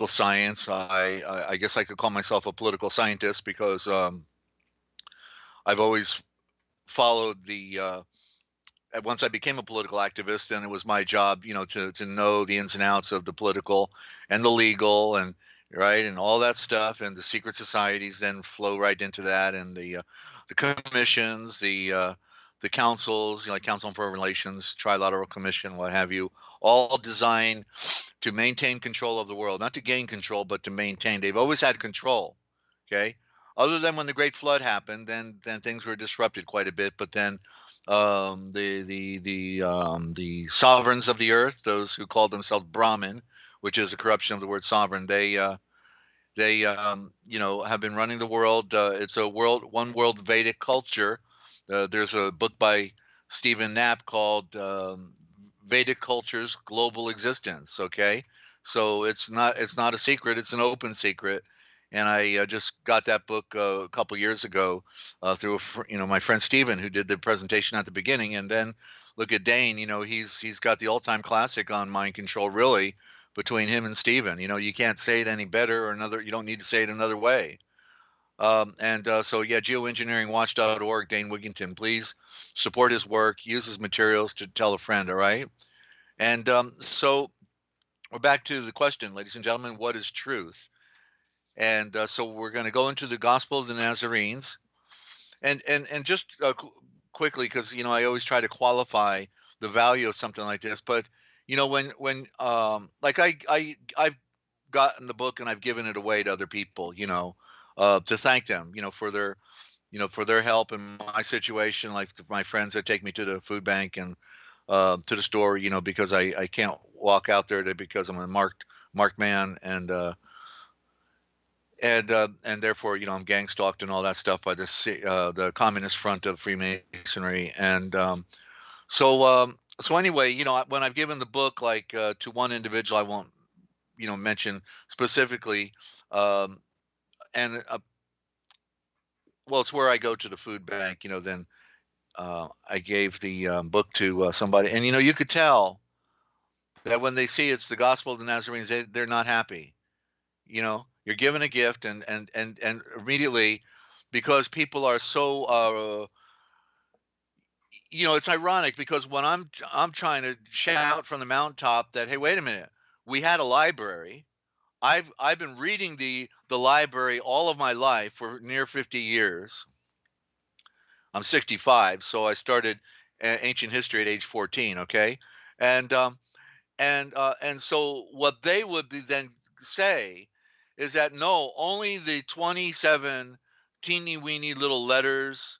[SPEAKER 2] science. I guess I could call myself a political scientist because I've always followed once I became a political activist, then it was my job, you know, to know the ins and outs of the political and the legal and right and all that stuff, and the secret societies then flow right into that, and the commissions, the councils, you know, like Council on Foreign Relations, Trilateral Commission, what have you, all designed to maintain control of the world, not to gain control, but to maintain. They've always had control, okay? Other than when the Great Flood happened, then things were disrupted quite a bit. But then the sovereigns of the earth, those who called themselves Brahmin, which is a corruption of the word sovereign, they you know, have been running the world. It's a one world Vedic culture. There's a book by Stephen Knapp called Vedic Culture's Global Existence. Okay, so it's not a secret; it's an open secret. And I just got that book a couple years ago through my friend Stephen, who did the presentation at the beginning. And then look at Dane. You know, he's got the all-time classic on mind control. Really, between him and Stephen, you know, you can't say it any better or you don't need to say it another way. So yeah, geoengineeringwatch.org, Dane Wigington, please support his work, use his materials to tell a friend. All right. And so we're back to the question, ladies and gentlemen, what is truth? And so we're going to go into the Gospel of the Nazarenes, and just quickly, because you know I always try to qualify the value of something like this. But you know when like I've gotten the book and I've given it away to other people, you know, to thank them, you know, for their for their help in my situation, like my friends that take me to the food bank and to the store, because I can't walk out there because I'm a marked man, and therefore, I'm gang stalked and all that stuff by the Communist Front of Freemasonry. And so anyway, when I've given the book like to one individual, I won't mention specifically, and well, it's where I go to the food bank, then I gave the book to somebody, and you could tell that when they see it's the Gospel of the Nazarenes, they're not happy. You're given a gift, and immediately, because people are so it's ironic, because when I'm trying to shout from the mountaintop that, hey, wait a minute, we had a library. I've been reading the library all of my life for near 50 years. I'm 65, so I started ancient history at age 14. Okay, and so what they would then say is that no, only the 27 teeny weeny little letters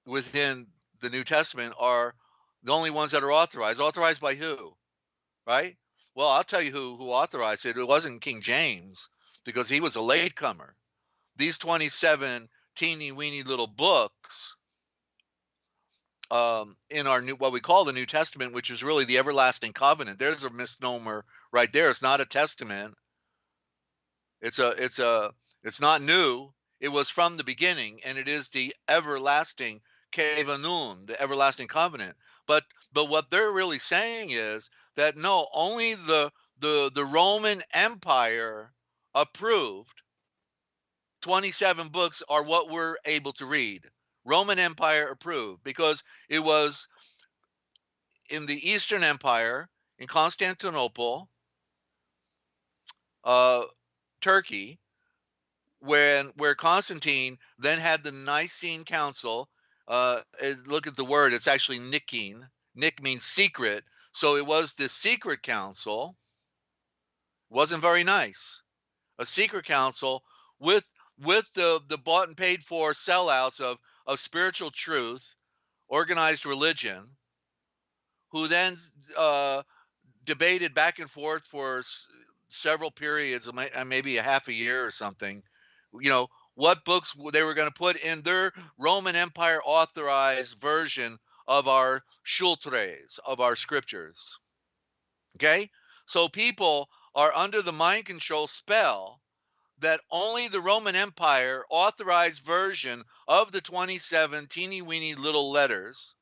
[SPEAKER 2] within the New Testament are the only ones that are authorized. Authorized by who? Right? Well, I'll tell you who authorized it. It wasn't King James, because he was a latecomer. These 27 teeny weeny little books in our what we call the New Testament, which is really the everlasting covenant. There's a misnomer right there. It's not a testament. It's not new. It was from the beginning, and it is the everlasting Kevanun, the everlasting covenant. But what they're really saying is that no, only the Roman Empire approved 27 books are what we're able to read. Roman Empire approved, because it was in the Eastern Empire, in Constantinople, Turkey, where Constantine then had the Nicene Council. Look at the word; it's actually Nicene. Nick means secret, so it was the secret council. Wasn't very nice. A secret council with the bought and paid for sellouts of spiritual truth, organized religion, who then debated back and forth for several periods, maybe a half a year or something, what books they were going to put in their Roman Empire authorized version of our Schultres, of our scriptures. Okay? So people are under the mind control spell that only the Roman Empire authorized version of the 27 teeny weeny little letters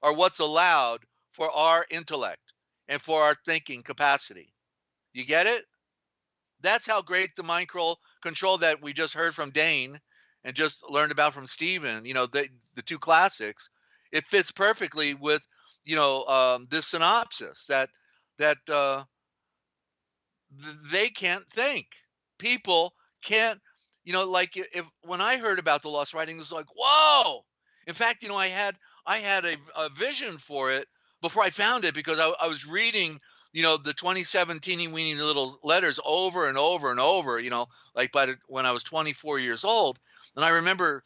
[SPEAKER 2] are what's allowed for our intellect and for our thinking capacity. You get it? That's how great the mind control that we just heard from Dane and just learned about from Stephen, the two classics. It fits perfectly with, this synopsis that they can't think. People can't, like if when I heard about the lost writing, it was like, whoa. In fact, I had a vision for it before I found it, because I was reading, the 27 teeny weeny little letters over and over and over, like when I was 24 years old. And I remember,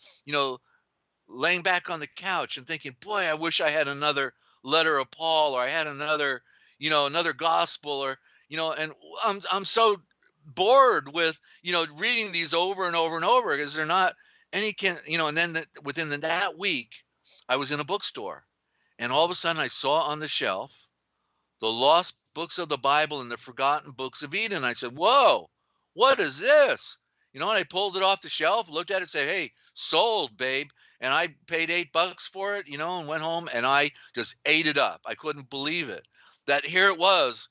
[SPEAKER 2] laying back on the couch and thinking, boy, I wish I had another letter of Paul, or I had another gospel, or, and I'm so bored with, reading these over and over and over, because they're not any and then within that week, I was in a bookstore, and all of a sudden I saw on the shelf the lost books of the Bible and the forgotten books of Eden. I said, whoa, what is this? And I pulled it off the shelf, looked at it, said, hey, sold, babe. And I paid $8 for it, and went home, and I just ate it up. I couldn't believe it, that here it was,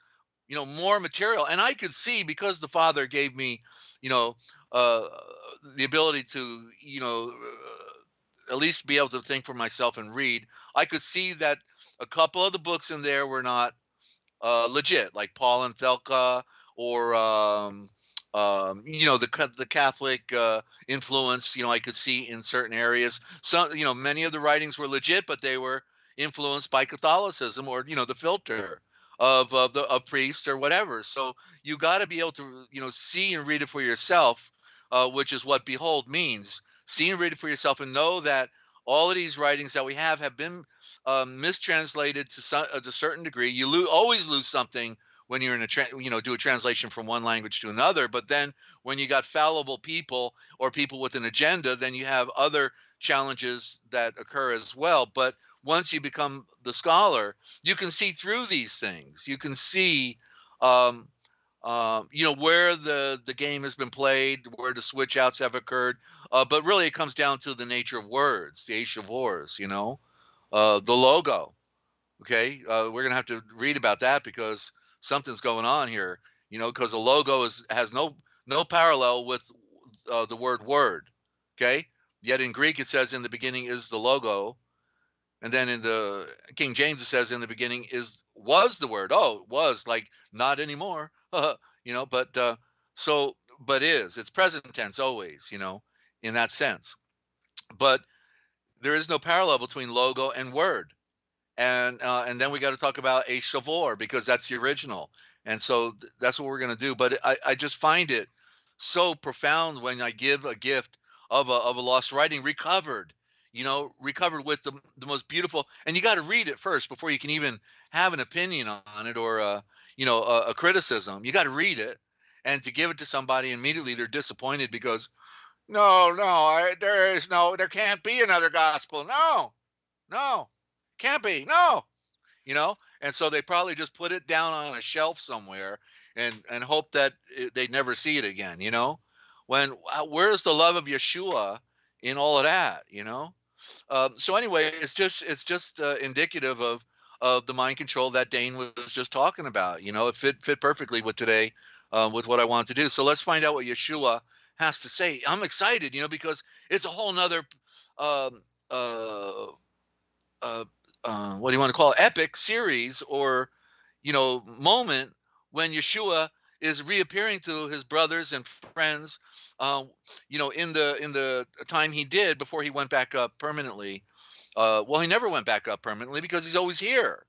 [SPEAKER 2] more material. And I could see, because the Father gave me, the ability to, at least be able to think for myself and read. I could see that a couple of the books in there were not legit, like Paul and Thelka, or the Catholic influence. I could see in certain areas. Some, many of the writings were legit, but they were influenced by Catholicism, or the filter of a priest or whatever. So you got to be able to see and read it for yourself, which is what behold means. see and read it for yourself, and know that all of these writings that we have been mistranslated to a certain degree. You always lose something when you're in do a translation from one language to another. But then when you got fallible people or people with an agenda, then you have other challenges that occur as well. But once you become the scholar, you can see through these things. You can see, where the game has been played, where the switch outs have occurred. But really, it comes down to the nature of words, the Ace of Wars, the logo. Okay, we're gonna have to read about that because something's going on here. Because the logo has no parallel with the word. Okay, yet in Greek it says in the beginning is the logo, and then in the King James it says in the beginning was the word. Oh, was, like not anymore. But it's present tense always. In that sense. But there is no parallel between logo and word. And then we got to talk about a Shavor because that's the original. And so that's what we're going to do. But I just find it so profound when I give a gift of a lost writing recovered with the most beautiful. And you got to read it first before you can even have an opinion on it or a criticism. You got to read it, and to give it to somebody immediately they're disappointed because there can't be another gospel. No, can't be. No, and so they probably just put it down on a shelf somewhere and hope that they never see it again. Where's the love of Yeshua in all of that? So anyway, it's just indicative of the mind control that Dane was just talking about. It fit perfectly with today, with what I want to do. So let's find out what Yeshua has to say. I'm excited, because it's a whole nother what do you want to call it? Epic series or moment when Yeshua is reappearing to his brothers and friends in the time he did before he went back up permanently. He never went back up permanently because he's always here.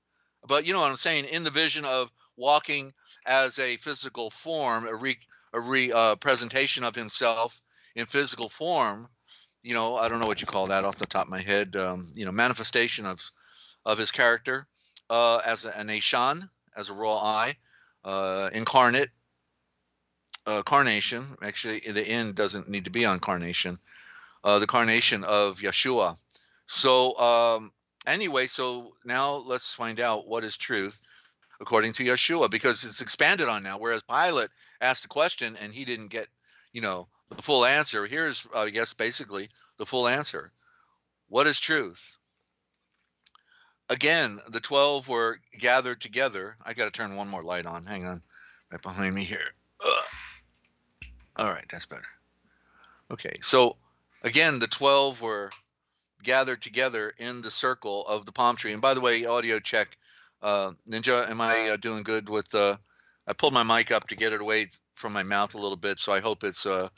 [SPEAKER 2] But you know what I'm saying, in the vision of walking as a physical form, a presentation of himself in physical form. I don't know what you call that off the top of my head. Manifestation of his character as an Ashan, as a raw eye, incarnate, carnation. Actually, the end doesn't need to be on carnation. The carnation of Yeshua. So anyway, so now let's find out what is truth according to Yeshua, because it's expanded on now. Whereas Pilate asked a question and he didn't get, the full answer. Here's, I guess, basically the full answer. What is truth? Again, the 12 were gathered together. I got to turn one more light on. Hang on, right behind me here. Ugh. All right, that's better. Okay, so again, the 12 were gathered together in the circle of the palm tree. And by the way, audio check. Ninja, am I doing good with? I pulled my mic up to get it away from my mouth a little bit, so I hope it's good,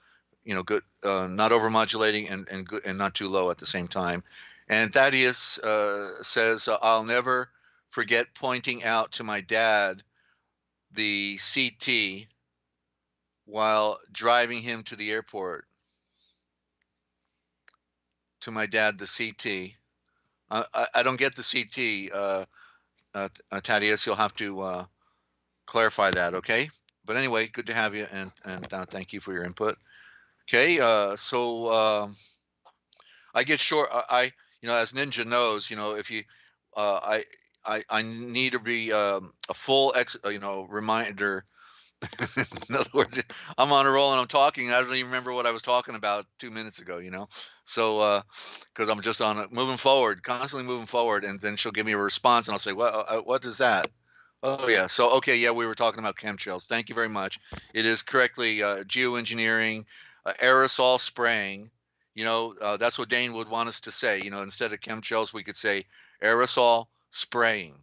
[SPEAKER 2] not overmodulating and good and not too low at the same time. And Thaddeus says, I'll never forget pointing out to my dad the CT while driving him to the airport. To my dad, the CT. I don't get the CT, Thaddeus. You'll have to clarify that, okay? But anyway, good to have you, and thank you for your input. Okay, so I get short. As Ninja knows, if you, I need to be a full reminder. In other words, I'm on a roll and I'm talking. I don't even remember what I was talking about 2 minutes ago. So because I'm just moving forward, constantly moving forward, and then she'll give me a response, and I'll say, "Well, what is that?" Oh yeah. So okay, yeah, we were talking about chemtrails. Thank you very much. It is correctly geoengineering, aerosol spraying. That's what Dane would want us to say. Instead of chemtrails, we could say aerosol spraying.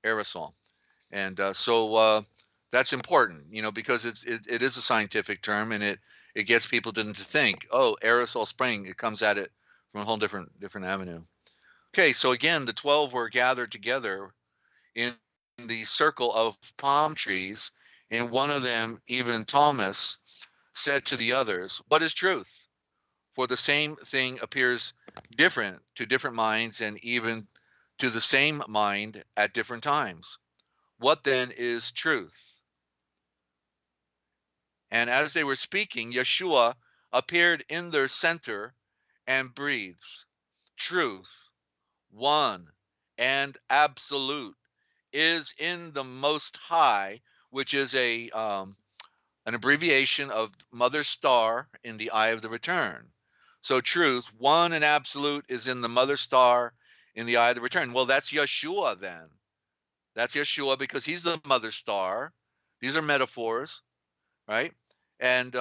[SPEAKER 2] Aerosol, and so that's important. Because it is a scientific term, and it gets people to think, oh, aerosol spraying. It comes at it from a whole different avenue. Okay, so again, the 12 were gathered together in the circle of palm trees, and one of them, even Thomas, said to the others, "What is truth?" For the same thing appears different to different minds and even to the same mind at different times. What then is truth? And as they were speaking, Yeshua appeared in their center and breathes. Truth, one and absolute, is in the Most High, which is an abbreviation of Mother Star in the eye of the return. So truth, one and absolute, is in the Mother Star in the eye of the return. Well, that's Yeshua then. That's Yeshua because he's the Mother Star. These are metaphors, right? And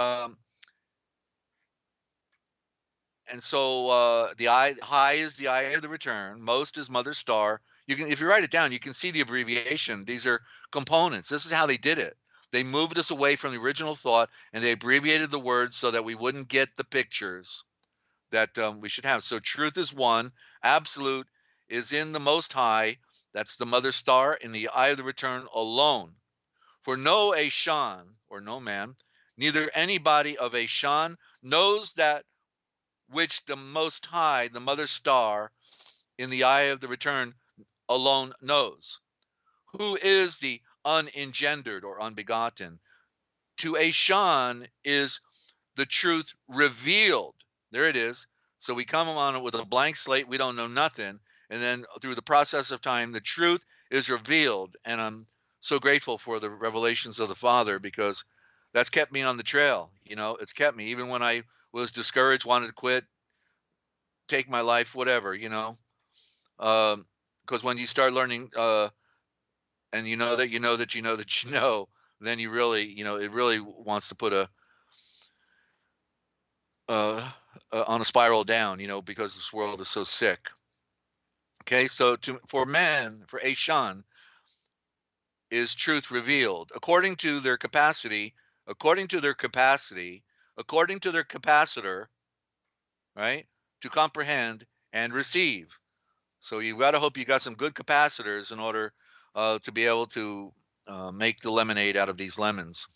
[SPEAKER 2] so the eye high is the eye of the return. Most is Mother Star. You can, if you write it down, you can see the abbreviation. These are components. This is how they did it. They moved us away from the original thought, and they abbreviated the words so that we wouldn't get the pictures that we should have. So truth is one. Absolute is in the Most High. That's the Mother Star in the eye of the return alone. For no Ashan, or no man, neither anybody of Ashan knows that which the Most High, the Mother Star, in the eye of the return alone knows. Who is the unengendered or unbegotten? To Ashan is the truth revealed. There it is. So we come on it with a blank slate. We don't know nothing. And then through the process of time, the truth is revealed. And I'm so grateful for the revelations of the Father because that's kept me on the trail. You know, it's kept me even when I was discouraged, wanted to quit, take my life, whatever, you know. Because when you start learning and you know that you know that you know that you know, then you really, you know, it really wants to put a on a spiral down, you know, because this world is so sick. Okay, so for men, for Ashan, is truth revealed according to their capacity, according to their capacity, according to their capacitor, right, to comprehend and receive. So you've got to hope you got some good capacitors in order to be able to make the lemonade out of these lemons.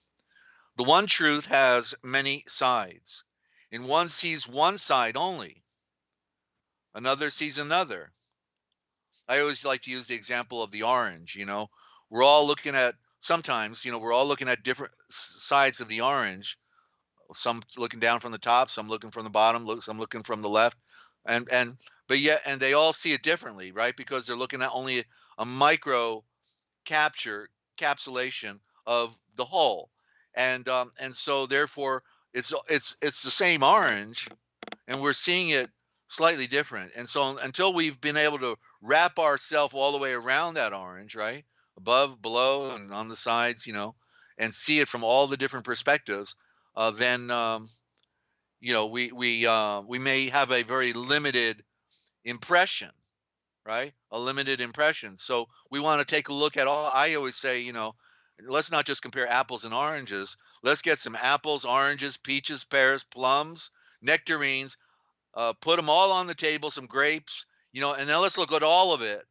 [SPEAKER 2] The one truth has many sides. And one sees one side only. Another sees another. I always like to use the example of the orange, you know. We're all looking at, sometimes, you know, we're all looking at different sides of the orange. Some looking down from the top, some looking from the bottom, some looking from the left. But yet, and they all see it differently, right? Because they're looking at only a micro capsulation of the whole. And so therefore it's the same orange and we're seeing it slightly different. And so until we've been able to wrap ourselves all the way around that orange, right? Above, below, and on the sides, you know, and see it from all the different perspectives, then you know, we may have a very limited impression, right? A limited impression. So we want to take a look at all. I always say, you know, let's not just compare apples and oranges. Let's get some apples, oranges, peaches, pears, plums, nectarines, put them all on the table, some grapes, you know, and then let's look at all of it.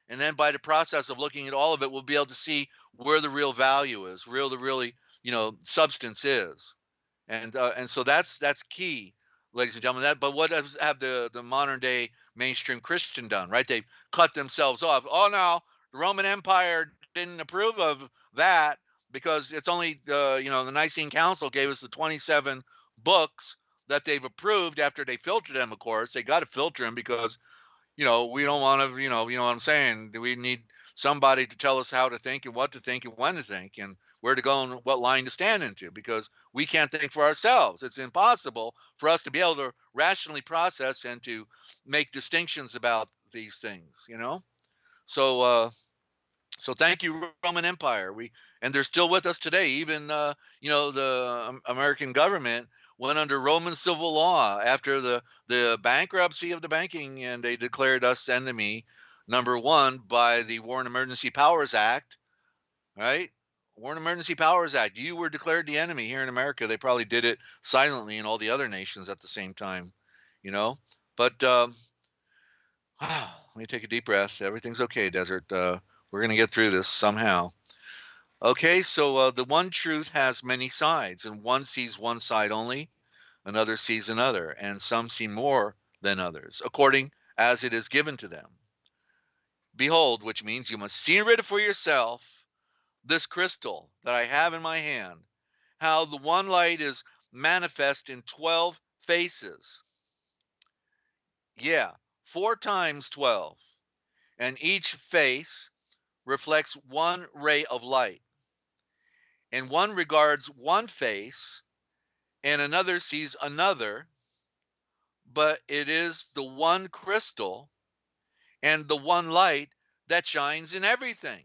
[SPEAKER 2] And then by the process of looking at all of it, we'll be able to see where the real value is, the really, you know, substance is. And so that's key, ladies and gentlemen. But what have the modern day mainstream Christian done, right? They've cut themselves off. Oh, no, the Roman Empire didn't approve of that because it's only you know, the Nicene Council gave us the 27 books that they've approved after they filtered them. Of course, they got to filter them because, you know, we don't want to, you know what I'm saying? We need somebody to tell us how to think and what to think and when to think and where to go and what line to stand into, because we can't think for ourselves. It's impossible for us to be able to rationally process and to make distinctions about these things, you know? So, so thank you, Roman Empire. And they're still with us today. Even, you know, the American government went under Roman civil law after the bankruptcy of the banking, and they declared us enemy number one by the War and Emergency Powers Act, right? War and Emergency Powers Act. You were declared the enemy here in America. They probably did it silently in all the other nations at the same time, you know. But let me take a deep breath. Everything's okay, Desert. We're going to get through this somehow. Okay, so the one truth has many sides, and one sees one side only. another sees another, and some see more than others, according as it is given to them. Behold, which means you must see and read it for yourself, this crystal that I have in my hand, how the one light is manifest in 12 faces. Yeah, 4 times 12. And each face reflects one ray of light. And one regards one face, and another sees another, but it is the one crystal and the one light that shines in everything.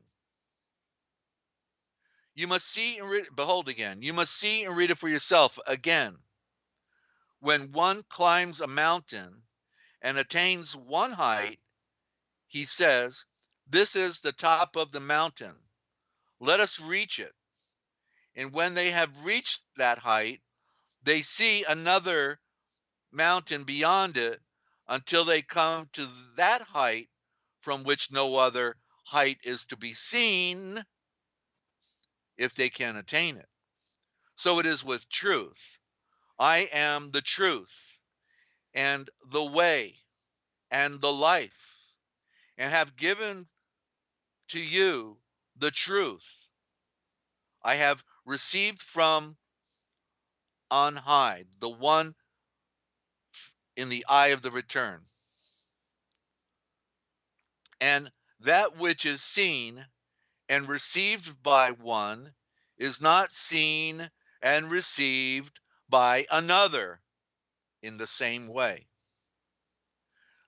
[SPEAKER 2] You must see and read, behold again, you must see and read it for yourself again. When one climbs a mountain and attains one height, he says, this is the top of the mountain. Let us reach it. And when they have reached that height, they see another mountain beyond it until they come to that height from which no other height is to be seen if they can attain it. So it is with truth. I am the truth and the way and the life, and have given to you the truth I have received from on high, the one in the eye of the return. And that which is seen and received by one is not seen and received by another in the same way.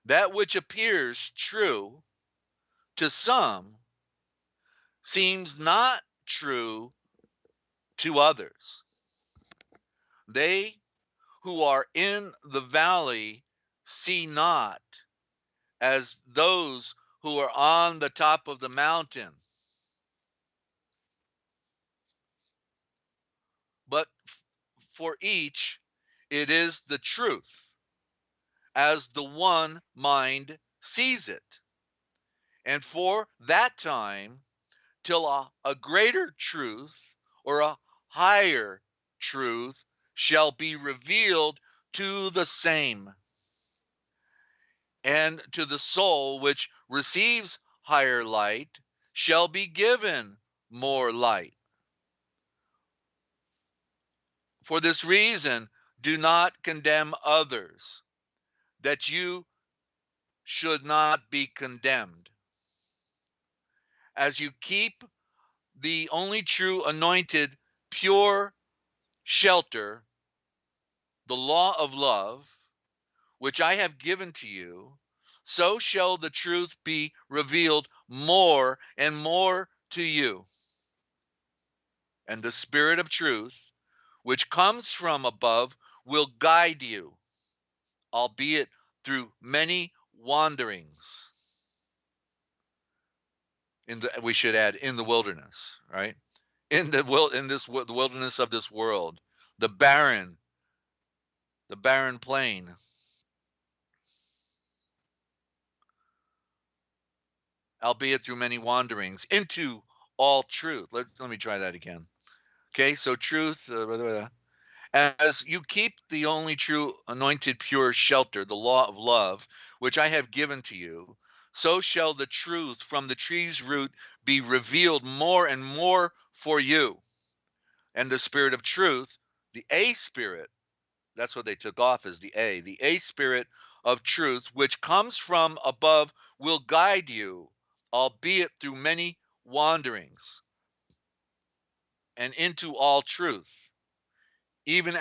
[SPEAKER 2] That which appears true to some seems not true to others. They who are in the valley see not as those who are on the top of the mountain. But for each, it is the truth, as the one mind sees it. And for that time, till a greater truth or a higher truth shall be revealed to the same. And to the soul which receives higher light shall be given more light. For this reason, do not condemn others, that you should not be condemned. As you keep the only true anointed, pure shelter, the law of love, which I have given to you, so shall the truth be revealed more and more to you. And the Spirit of truth, which comes from above, will guide you, albeit through many wanderings. We should add, in the wilderness, right? The wilderness of this world, the barren plain. Albeit through many wanderings, into all truth. Let me try that again. Okay, so truth, as you keep the only true anointed pure shelter, the law of love, which I have given to you, so shall the truth from the tree's root be revealed more and more for you. And the Spirit of truth, the A Spirit, that's what they took off as the A Spirit of truth, which comes from above, will guide you, albeit through many wanderings, and into all truth, even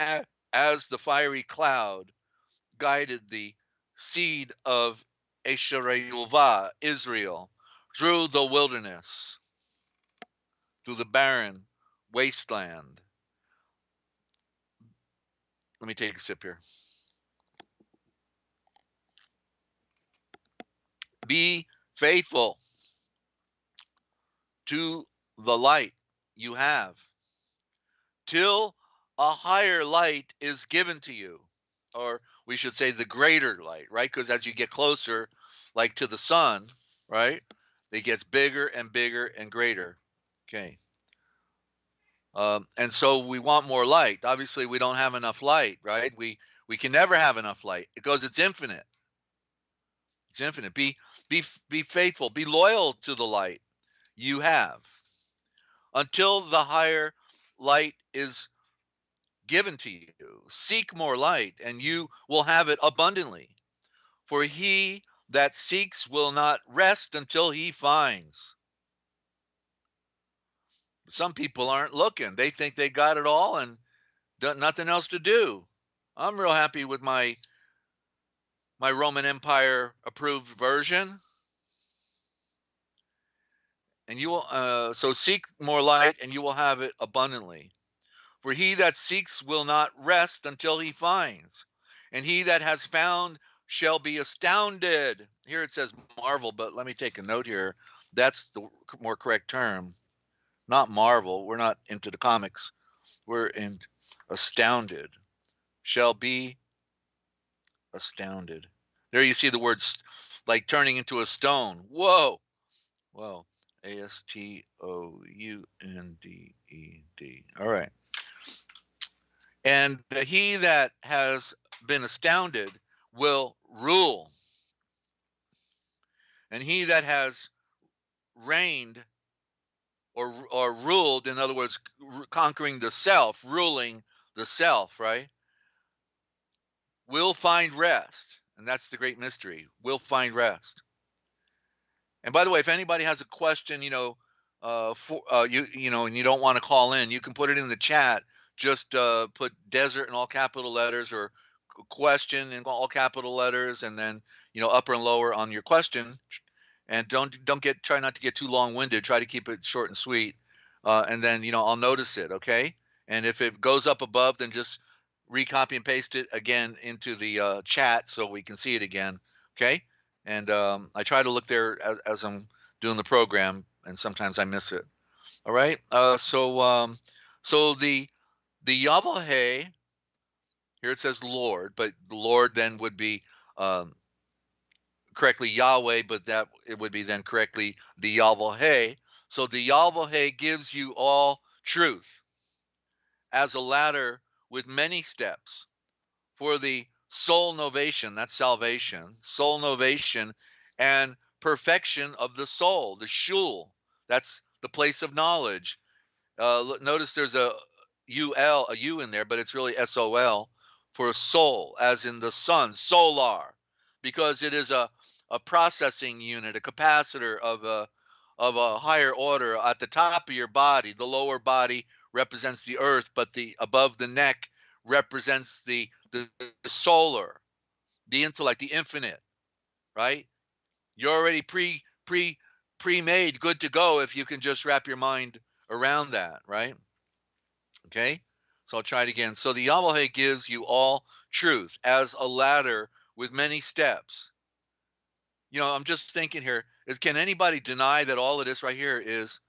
[SPEAKER 2] as the fiery cloud guided the seed of Esherayulva, Israel, through the wilderness, through the barren wasteland. Let me take a sip here. Be faithful to the light you have, till a higher light is given to you, or we should say the greater light, right? Because as you get closer, like to the sun, right, it gets bigger and bigger and greater. Okay. And so we want more light. Obviously, we don't have enough light, right? We can never have enough light because it's infinite. It's infinite. Be faithful. Be loyal to the light you have until the higher light is given to you. Seek more light, and you will have it abundantly. For he that seeks will not rest until he finds. Some people aren't looking. They think they got it all and nothing else to do. I'm real happy with my Roman Empire approved version. And you will so seek more light, and you will have it abundantly. For he that seeks will not rest until he finds, and he that has found shall be astounded. Here it says marvel, but let me take a note here. That's the more correct term. Not marvel. We're not into the comics. We're in astounded. Shall be astounded. There you see the words like turning into a stone. Whoa. Whoa. ASTOUNDED. All right. And he that has been astounded will rule. And he that has reigned or ruled, in other words, conquering the self, ruling the self, right, will find rest. And that's the great mystery. Will find rest. And by the way, if anybody has a question, you know, and you don't want to call in, you can put it in the chat. Just put desert in all capital letters, or question in all capital letters, and then, you know, upper and lower on your question. And try not to get too long-winded. Try to keep it short and sweet. And then, you know, I'll notice it, okay? And if it goes up above, then just recopy and paste it again into the chat so we can see it again, okay? And I try to look there as I'm doing the program, and sometimes I miss it. All right. So the Yahweh, here it says Lord, but the Lord then would be correctly Yahweh, but that it would be then correctly the Yahweh. So the Yahweh gives you all truth as a ladder with many steps for the soul novation, that's salvation, soul novation, and perfection of the soul, the shul, that's the place of knowledge. Notice there's a U in there, but it's really SOL for soul, as in the sun, solar, because it is a processing unit, a capacitor of a higher order at the top of your body. The lower body represents the earth, but the above the neck represents the solar, the intellect, the infinite, right? You're already pre-made, good to go if you can just wrap your mind around that, right? Okay, so I'll try it again. So the Yahweh gives you all truth as a ladder with many steps. You know, I'm just thinking here, can anybody deny that all of this right here is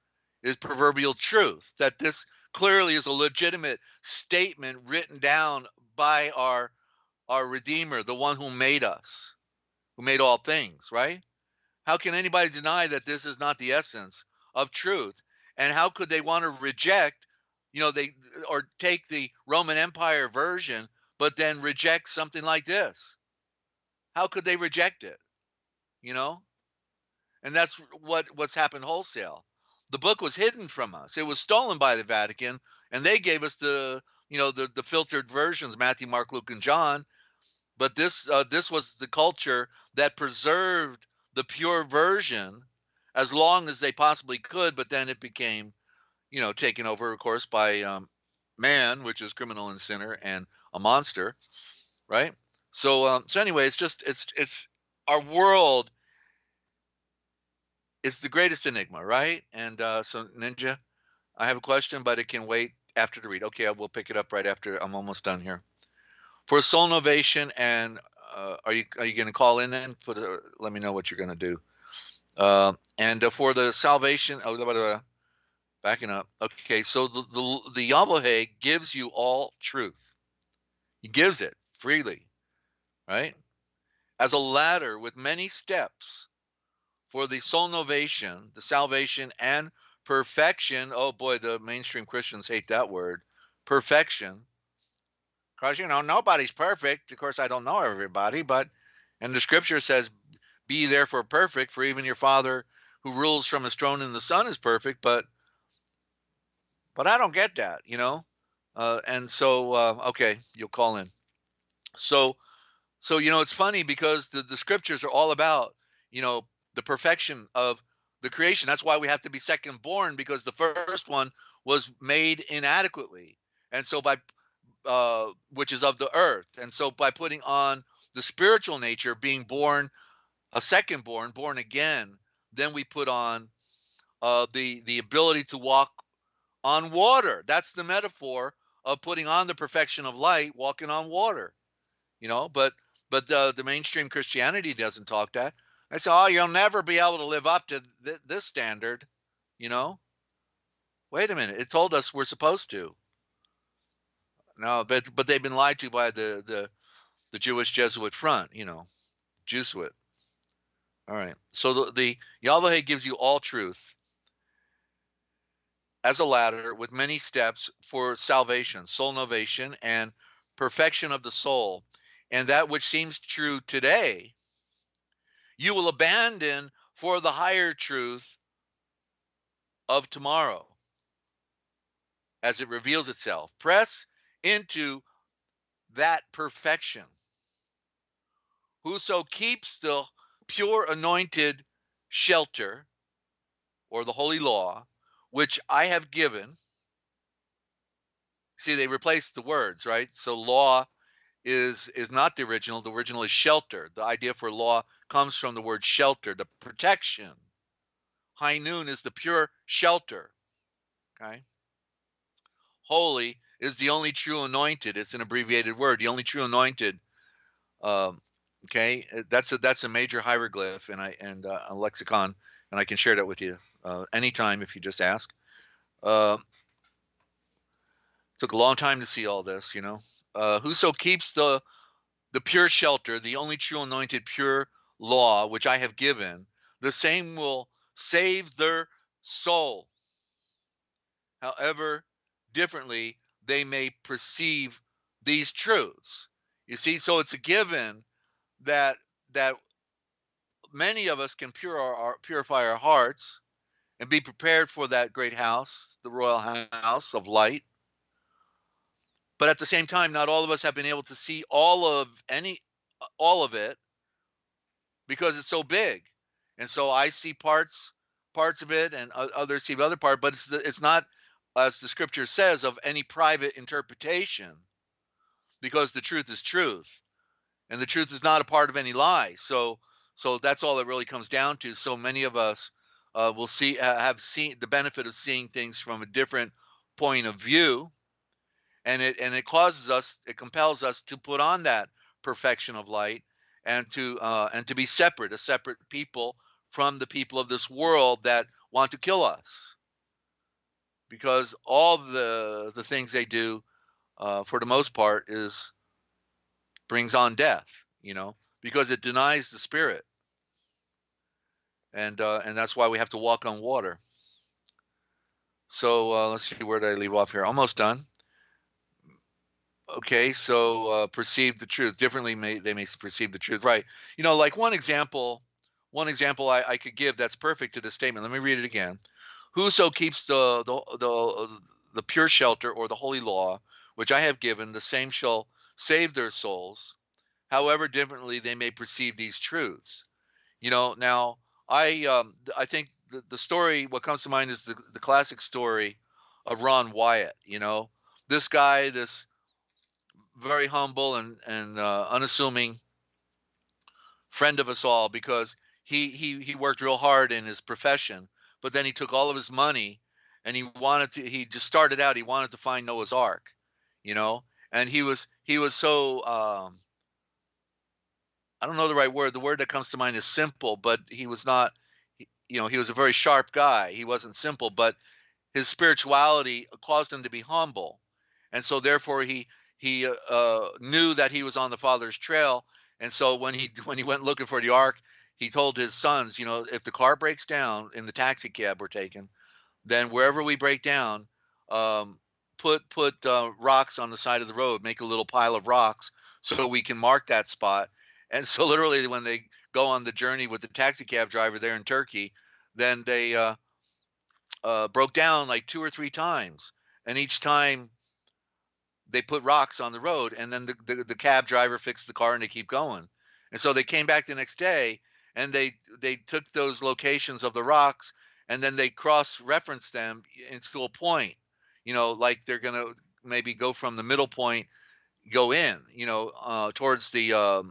[SPEAKER 2] proverbial truth? That this clearly is a legitimate statement written down by our Redeemer, the one who made us, who made all things, right? How can anybody deny that this is not the essence of truth? And how could they want to reject, you know, or take the Roman Empire version, but then reject something like this? How could they reject it? You know? And that's what's happened wholesale. The book was hidden from us. It was stolen by the Vatican, and they gave us the filtered versions, Matthew, Mark, Luke, and John. But this was the culture that preserved the pure version as long as they possibly could. But then it became, you know, taken over, of course, by man, which is criminal and sinner and a monster, right? So anyway, it's our world is the greatest enigma, right? And so Ninja, I have a question, but it can wait after the read. Okay, I will pick it up right after. I'm almost done here. For soul novation, and are you going to call in then? Let me know what you're going to do. And for the salvation, backing up. Okay, so the Yahweh gives you all truth. He gives it freely, right? As a ladder with many steps for the soul novation, the salvation, and perfection. Oh boy, the mainstream Christians hate that word, perfection. Because, nobody's perfect. Of course, I don't know everybody, and the scripture says, be therefore perfect, for even your Father who rules from his throne in the Son is perfect. But I don't get that, and so, okay, you'll call in. So, it's funny because the scriptures are all about, the perfection of the creation. That's why we have to be second born, because the first one was made inadequately. And so which is of the earth. And so by putting on the spiritual nature, being born, a second born again, then we put on the ability to walk on water. That's the metaphor of putting on the perfection of light, walking on water. But the mainstream Christianity doesn't talk that. I say, oh, you'll never be able to live up to this standard. Wait a minute, it told us we're supposed to. No, but they've been lied to by the Jewish Jesuit front, Jesuit. All right. So the Yahweh gives you all truth as a ladder with many steps for salvation, soul novation, and perfection of the soul. And that which seems true today, you will abandon for the higher truth of tomorrow as it reveals itself. Press into that perfection. Whoso keeps the pure anointed shelter, or the holy law, which I have given. See, they replaced the words, right? So law is not the original. The original is shelter. The idea for law comes from the word shelter, the protection. High noon is the pure shelter. Okay. Holy is the only true anointed. It's an abbreviated word. The only true anointed. Okay, that's a major hieroglyph and a lexicon, and I can share that with you anytime if you just ask. Took a long time to see all this, Whoso keeps the pure shelter, the only true anointed pure law which I have given, the same will save their soul. However differently they may perceive these truths. You see, so it's a given that many of us can purify our hearts and be prepared for that great house, the royal house of light. But at the same time, not all of us have been able to see all of it because it's so big. And so I see parts of it, and others see other part. But it's not, as the scripture says, of any private interpretation, because the truth is truth, and the truth is not a part of any lie. So that's all it really comes down to. So many of us will have seen the benefit of seeing things from a different point of view, and it compels us to put on that perfection of light, and to be separate, a separate people from the people of this world that want to kill us, because all the things they do, for the most part, brings on death, because it denies the spirit, and that's why we have to walk on water. So let's see, where did I leave off here? Almost done. Okay, so perceive the truth differently. They may perceive the truth, right? Like one example I could give that's perfect to this statement. Let me read it again. Whoso keeps the pure shelter, or the holy law, which I have given, the same shall save their souls, however differently they may perceive these truths. Now I think the story, what comes to mind is the classic story of Ron Wyatt. This guy, this very humble and unassuming friend of us all, because he worked real hard in his profession, but then he took all of his money and he just started out, he wanted to find Noah's Ark, and he was so, I don't know the right word. The word that comes to mind is simple, but he was not, he was a very sharp guy. He wasn't simple, but his spirituality caused him to be humble. And so therefore he knew that he was on the Father's trail. And so when he went looking for the ark, he told his sons, if the car breaks down in the taxi cab we're taking, then wherever we break down, um, put rocks on the side of the road, make a little pile of rocks so we can mark that spot. And so literally when they go on the journey with the taxi cab driver there in Turkey, then they broke down like 2 or 3 times, and each time they put rocks on the road, and then the cab driver fixed the car and they keep going. And so they came back the next day, and they took those locations of the rocks, and then they cross referenced them into a point, like they're going to maybe go from the middle point, go in, towards the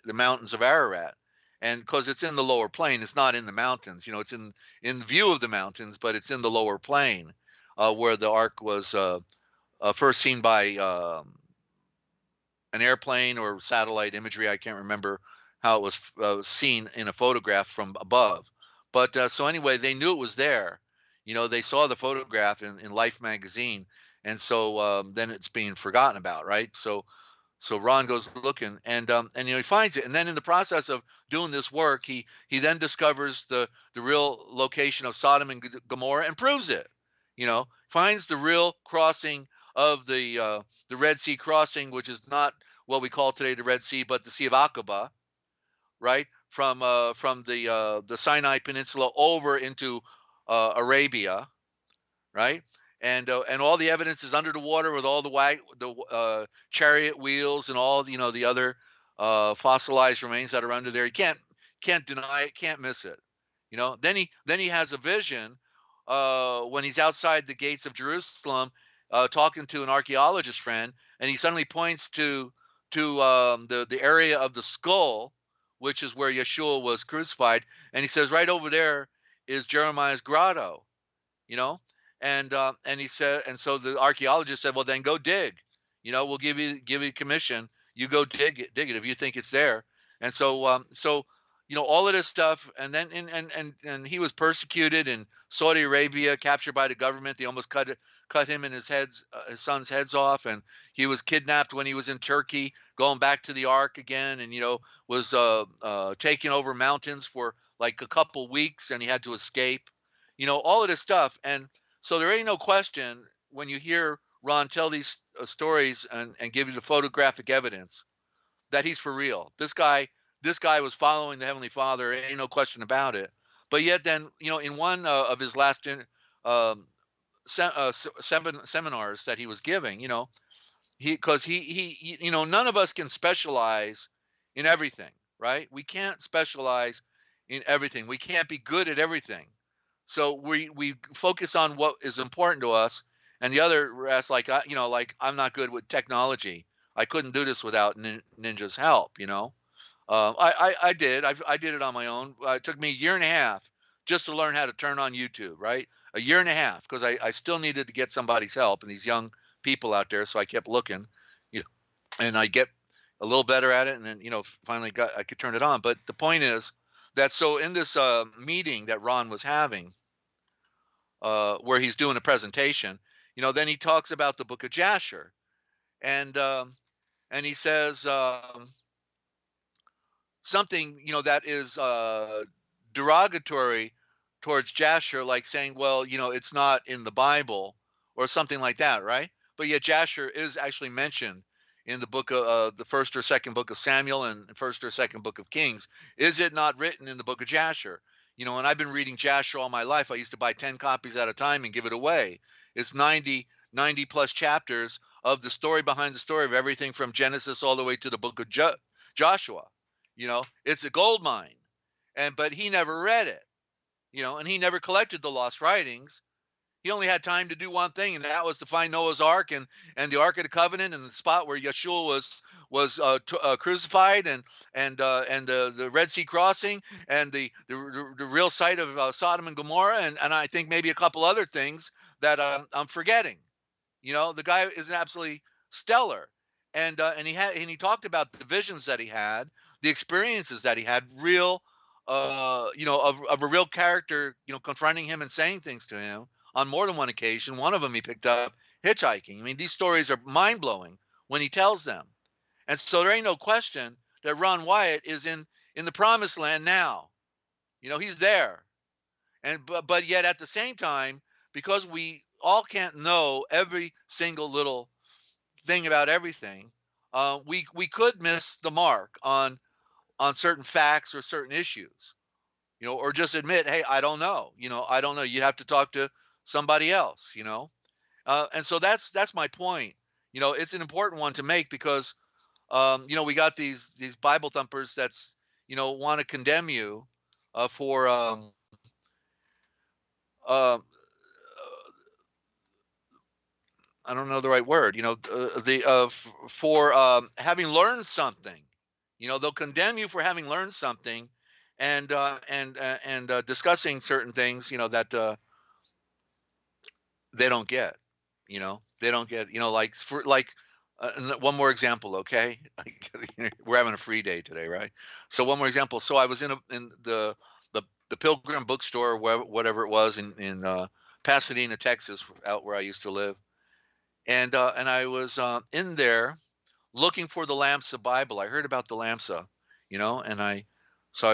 [SPEAKER 2] mountains of Ararat. And because it's in the lower plain, it's not in the mountains, it's in view of the mountains, but it's in the lower plain, where the ark was first seen by an airplane or satellite imagery. I can't remember how it was seen in a photograph from above. But so anyway, they knew it was there. They saw the photograph in Life magazine, and so then it's being forgotten about, right? So Ron goes looking, and he finds it, and then in the process of doing this work, he then discovers the real location of Sodom and Gomorrah and proves it. Finds the real crossing of the Red Sea crossing, which is not what we call today the Red Sea, but the Sea of Aqaba, right? From the Sinai Peninsula over into Arabia, right? And all the evidence is under the water with all the chariot wheels and all the other fossilized remains that are under there. You can't deny it, can't miss it. Then he has a vision when he's outside the gates of Jerusalem, talking to an archaeologist friend, and he suddenly points to the area of the skull, which is where Yeshua was crucified, and he says, right over there is Jeremiah's grotto, and he said, and so the archaeologist said, well, then go dig, we'll give you commission, you go dig it if you think it's there. And so all of this stuff, and then and he was persecuted in Saudi Arabia, captured by the government. They almost cut him and his son's heads off, and he was kidnapped when he was in Turkey, going back to the Ark again, and was taking over mountains for like a couple weeks, and he had to escape. All of this stuff. And so there ain't no question when you hear Ron tell these stories and give you the photographic evidence that he's for real. This guy was following the Heavenly Father. Ain't no question about it. But yet then, in one of his last seminars that he was giving, because he none of us can specialize in everything, right? We can't specialize in everything. We can't be good at everything. So we focus on what is important to us, and the other rest, like I'm not good with technology. I couldn't do this without Ninja's help. I did it on my own. It took me a year and a half just to learn how to turn on YouTube, right? A year and a half, because I still needed to get somebody's help and these young people out there. So I kept looking, and I get a little better at it, and then finally I could turn it on. But the point is that so in this meeting that Ron was having, where he's doing a presentation, then he talks about the book of Jasher, and he says something that is derogatory towards Jasher, like saying, well, it's not in the Bible or something like that, right? But yet Jasher is actually mentioned in the book of the first or second book of Samuel and first or second book of Kings. Is it not written in the book of Jasher? And I've been reading Jasher all my life. I used to buy 10 copies at a time and give it away. It's 90 plus chapters of the story behind the story of everything from Genesis all the way to the book of Joshua. It's a gold mine. But he never read it, and he never collected the lost writings. He only had time to do one thing, and that was to find Noah's Ark and the Ark of the Covenant, and the spot where Yeshua was crucified, and the Red Sea crossing, and the real site of Sodom and Gomorrah, and I think maybe a couple other things that I'm forgetting. The guy is absolutely stellar, and he talked about the visions that he had, the experiences that he had, real, of a real character, confronting him and saying things to him on more than one occasion. One of them he picked up hitchhiking. I mean, these stories are mind-blowing when he tells them. And so there ain't no question that Ron Wyatt is in the promised land now. He's there. But yet at the same time, because we all can't know every single little thing about everything, we could miss the mark on certain facts or certain issues, or just admit, hey, I don't know, I don't know. You'd have to talk to somebody else, and so that's my point. It's an important one to make because we got these Bible thumpers that's want to condemn you for uh, I don't know the right word, for having learned something. They'll condemn you for having learned something, and discussing certain things, that they don't get. They don't get. One more example, okay? We're having a free day today, right? So one more example. So I was in the Pilgrim bookstore, whatever it was, in Pasadena, Texas, out where I used to live. And I was in there looking for the Lamsa Bible. I heard about the Lamsa, and I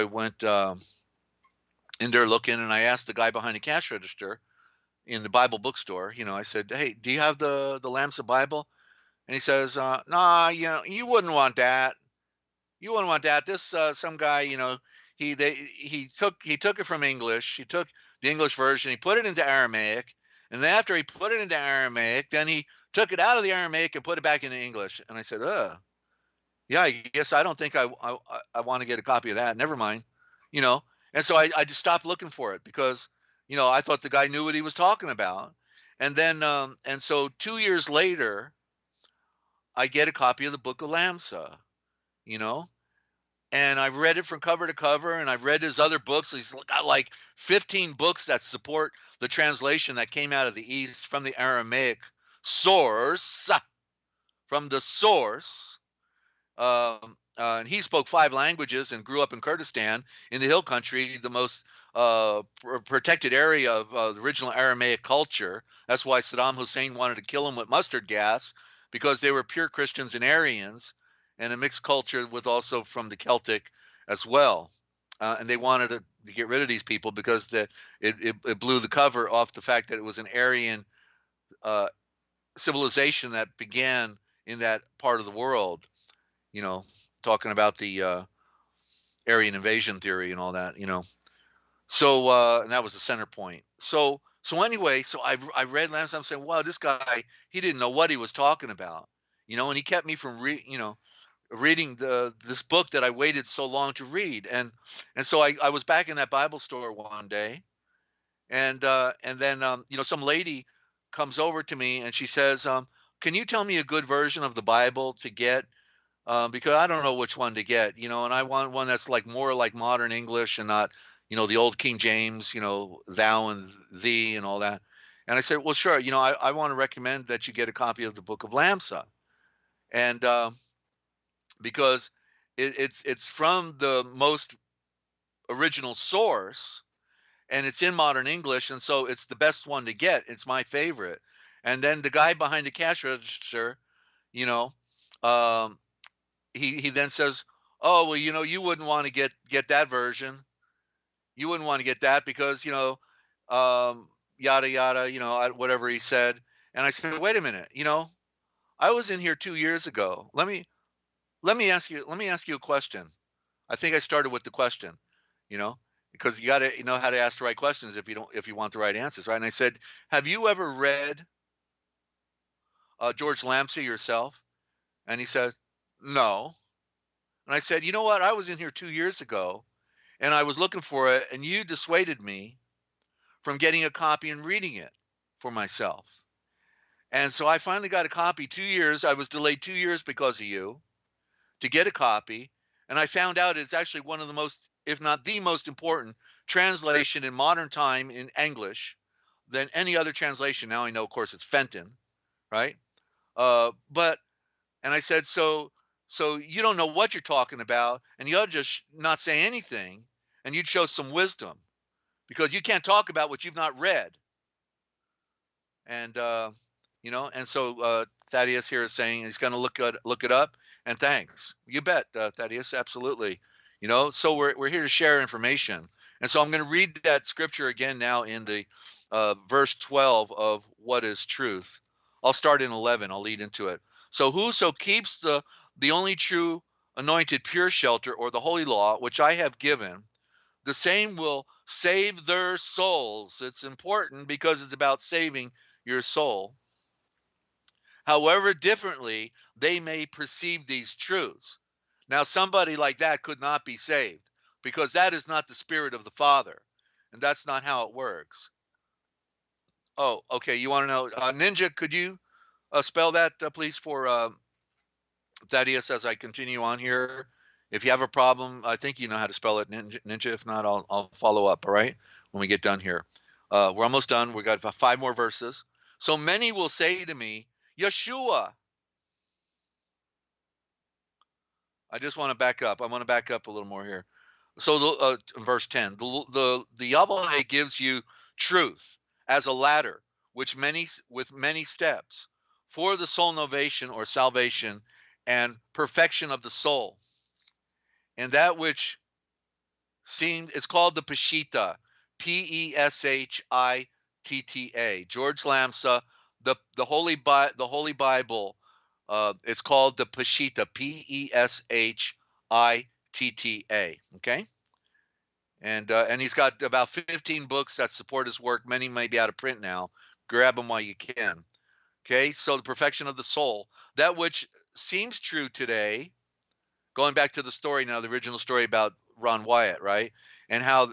[SPEAKER 2] went in there looking, and I asked the guy behind the cash register in the Bible bookstore. I said, "Hey, do you have the Lamsa Bible?" And he says, "Nah, you wouldn't want that. You wouldn't want that. This some guy, he took it from English. He took the English version. He put it into Aramaic, and then after he put it into Aramaic, then he took it out of the Aramaic and put it back into English." And I said, yeah, I guess I don't think I want to get a copy of that. Never mind, you know. And so I just stopped looking for it because, I thought the guy knew what he was talking about. And then, and so 2 years later, I get a copy of the Book of Lamsa, you know, and I've read it from cover to cover, and I've read his other books. He's got like 15 books that support the translation that came out of the East from the Aramaic source, from the source. And he spoke 5 languages and grew up in Kurdistan in the hill country, the most protected area of the original Aramaic culture. That's why Saddam Hussein wanted to kill him with mustard gas, because they were pure Christians and Aryans, and a mixed culture with also from the Celtic as well. And they wanted to get rid of these people because it blew the cover off the fact that it was an Aryan civilization that began in that part of the world, talking about the Aryan invasion theory and all that, So, and that was the center point. So anyway, so I read last time, I'm saying, wow, this guy, he didn't know what he was talking about, and he kept me from reading this book that I waited so long to read. And so I was back in that Bible store one day, and then some lady comes over to me and she says, can you tell me a good version of the Bible to get? Because I don't know which one to get, and I want one that's like more like modern English and not, the old King James, thou and thee and all that. And I said, well, sure. I want to recommend that you get a copy of the Book of Lamsa. And because it's from the most original source, and it's in modern English. And so it's the best one to get. It's my favorite. And then the guy behind the cash register, he then says, oh, well, you wouldn't want to get that version. You wouldn't want to get that because, yada, yada, whatever he said. And I said, wait a minute, I was in here 2 years ago. Let me ask you a question. I think I started with the question, because you got to know how to ask the right questions if you want the right answers, right? And I said, have you ever read George Lamsa yourself? And he said, no. And I said, you know what? I was in here 2 years ago, and I was looking for it, and you dissuaded me from getting a copy and reading it for myself. And so I finally got a copy. 2 years. I was delayed 2 years because of you to get a copy. And I found out it's actually one of the most, if not the most important translation in modern time in English than any other translation. Now I know, of course, it's Fenton, right? And I said, so you don't know what you're talking about, and you ought to just not say anything, and you'd show some wisdom, because you can't talk about what you've not read. And and so Thaddeus here is saying he's going to look it up, and thanks. You bet, Thaddeus, absolutely. So we're here to share information, And so I'm going to read that scripture again now in the verse 12 of what is truth. I'll start in 11. I'll lead into it. So whoso keeps the only true anointed pure shelter, or the holy law, which I have given, the same will save their souls. It's important because it's about saving your soul. However differently they may perceive these truths. Now, somebody like that could not be saved, because that is not the Spirit of the Father, and that's not how it works. Oh, okay. You want to know, Ninja? Could you spell that, please, for Thaddeus as I continue on here? If you have a problem, I think you know how to spell it, Ninja. If not, I'll follow up. All right, when we get done here. We're almost done. We've got 5 more verses. So many will say to me, Yeshua. I just want to back up. I want to back up a little more here. So verse 10, the Yahweh gives you truth as a ladder, with many steps, for the soul novation, or salvation, and perfection of the soul. And that which seemed is called the Peshitta, Peshitta. George Lamsa, the Holy Bible. It's called the Peshitta, Peshitta. Okay, and he's got about 15 books that support his work. Many may be out of print now. Grab them while you can. Okay, so the perfection of the soul, that which seems true today. Going back to the story now, the original story about Ron Wyatt, right? And how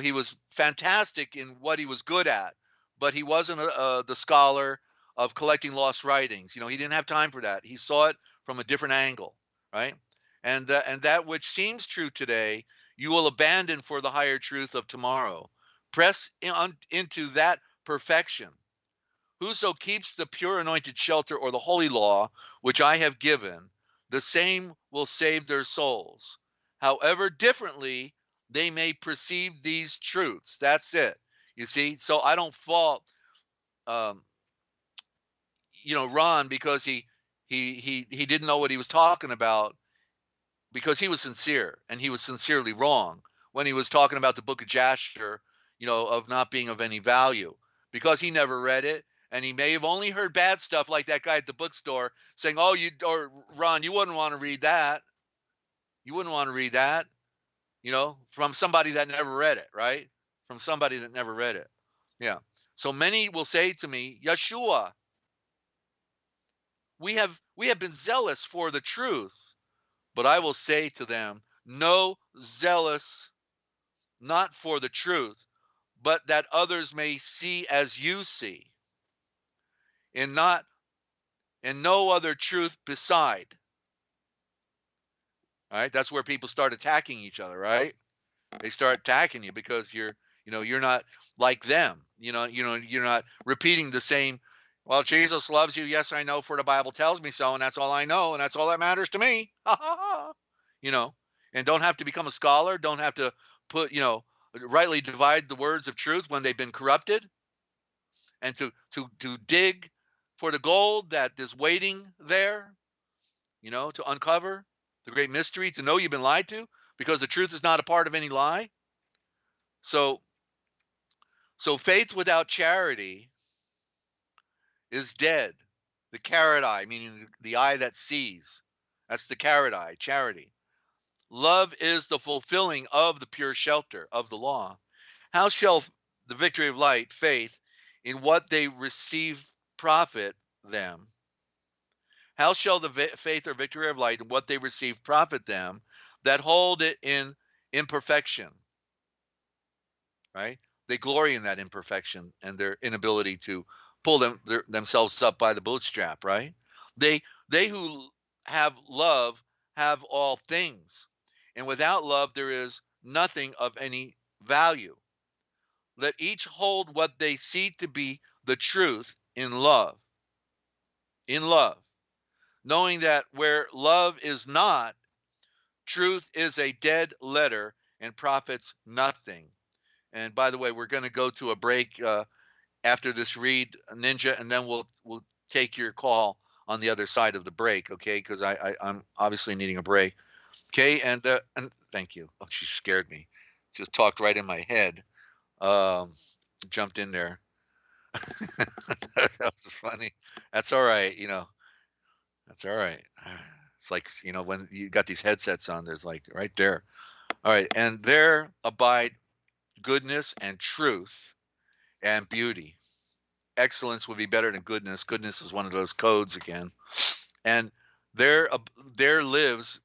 [SPEAKER 2] he was fantastic in what he was good at, but he wasn't the scholar of collecting lost writings. You know, he didn't have time for that. He saw it from a different angle, right? And that which seems true today, you will abandon for the higher truth of tomorrow. Press into that perfection. Whoso keeps the pure anointed shelter, or the holy law, which I have given, the same will save their souls. However differently they may perceive these truths. That's it. You see, so I don't fault, Ron, because he didn't know what he was talking about, because he was sincere, and he was sincerely wrong when he was talking about the book of Jasher, of not being of any value, because he never read it. And he may have only heard bad stuff, like that guy at the bookstore saying, "Oh, Ron, you wouldn't want to read that. You wouldn't want to read that," from somebody that never read it, right? From somebody that never read it. Yeah. So many will say to me, Yeshua, we have been zealous for the truth, but I will say to them, no, zealous not for the truth, but that others may see as you see, and no other truth beside. All right, that's where people start attacking each other, right? They start attacking you because you're not like them. You're not repeating the same. Well, Jesus loves you. Yes, I know, for the Bible tells me so, and that's all I know, and that's all that matters to me. And don't have to become a scholar. Don't have to rightly divide the words of truth when they've been corrupted, and to dig for the gold that is waiting there, to uncover the great mystery, to know you've been lied to, because the truth is not a part of any lie. So faith without charity is dead. The carrot eye, meaning the eye that sees. That's the carrot eye, charity. Love is the fulfilling of the pure shelter of the law. How shall the victory of light, faith, in what they receive profit them? How shall the faith or victory of light in what they receive profit them that hold it in imperfection? Right? They glory in that imperfection and their inability to pull themselves up by the bootstrap, right? They who have love have all things, and without love there is nothing of any value. Let each hold what they see to be the truth in love. In love. Knowing that where love is not, truth is a dead letter and profits nothing. And by the way, we're going to go to a break after this read, Ninja, and then we'll take your call on the other side of the break, okay? Because I'm obviously needing a break, okay? And thank you. Oh, she scared me. just talked right in my head. Jumped in there. That was funny. That's all right. That's all right. It's like, when you got these headsets on, there's like right there. All right. And there abide goodness and truth and beauty. Excellence would be better than goodness. Goodness is one of those codes again. And there lives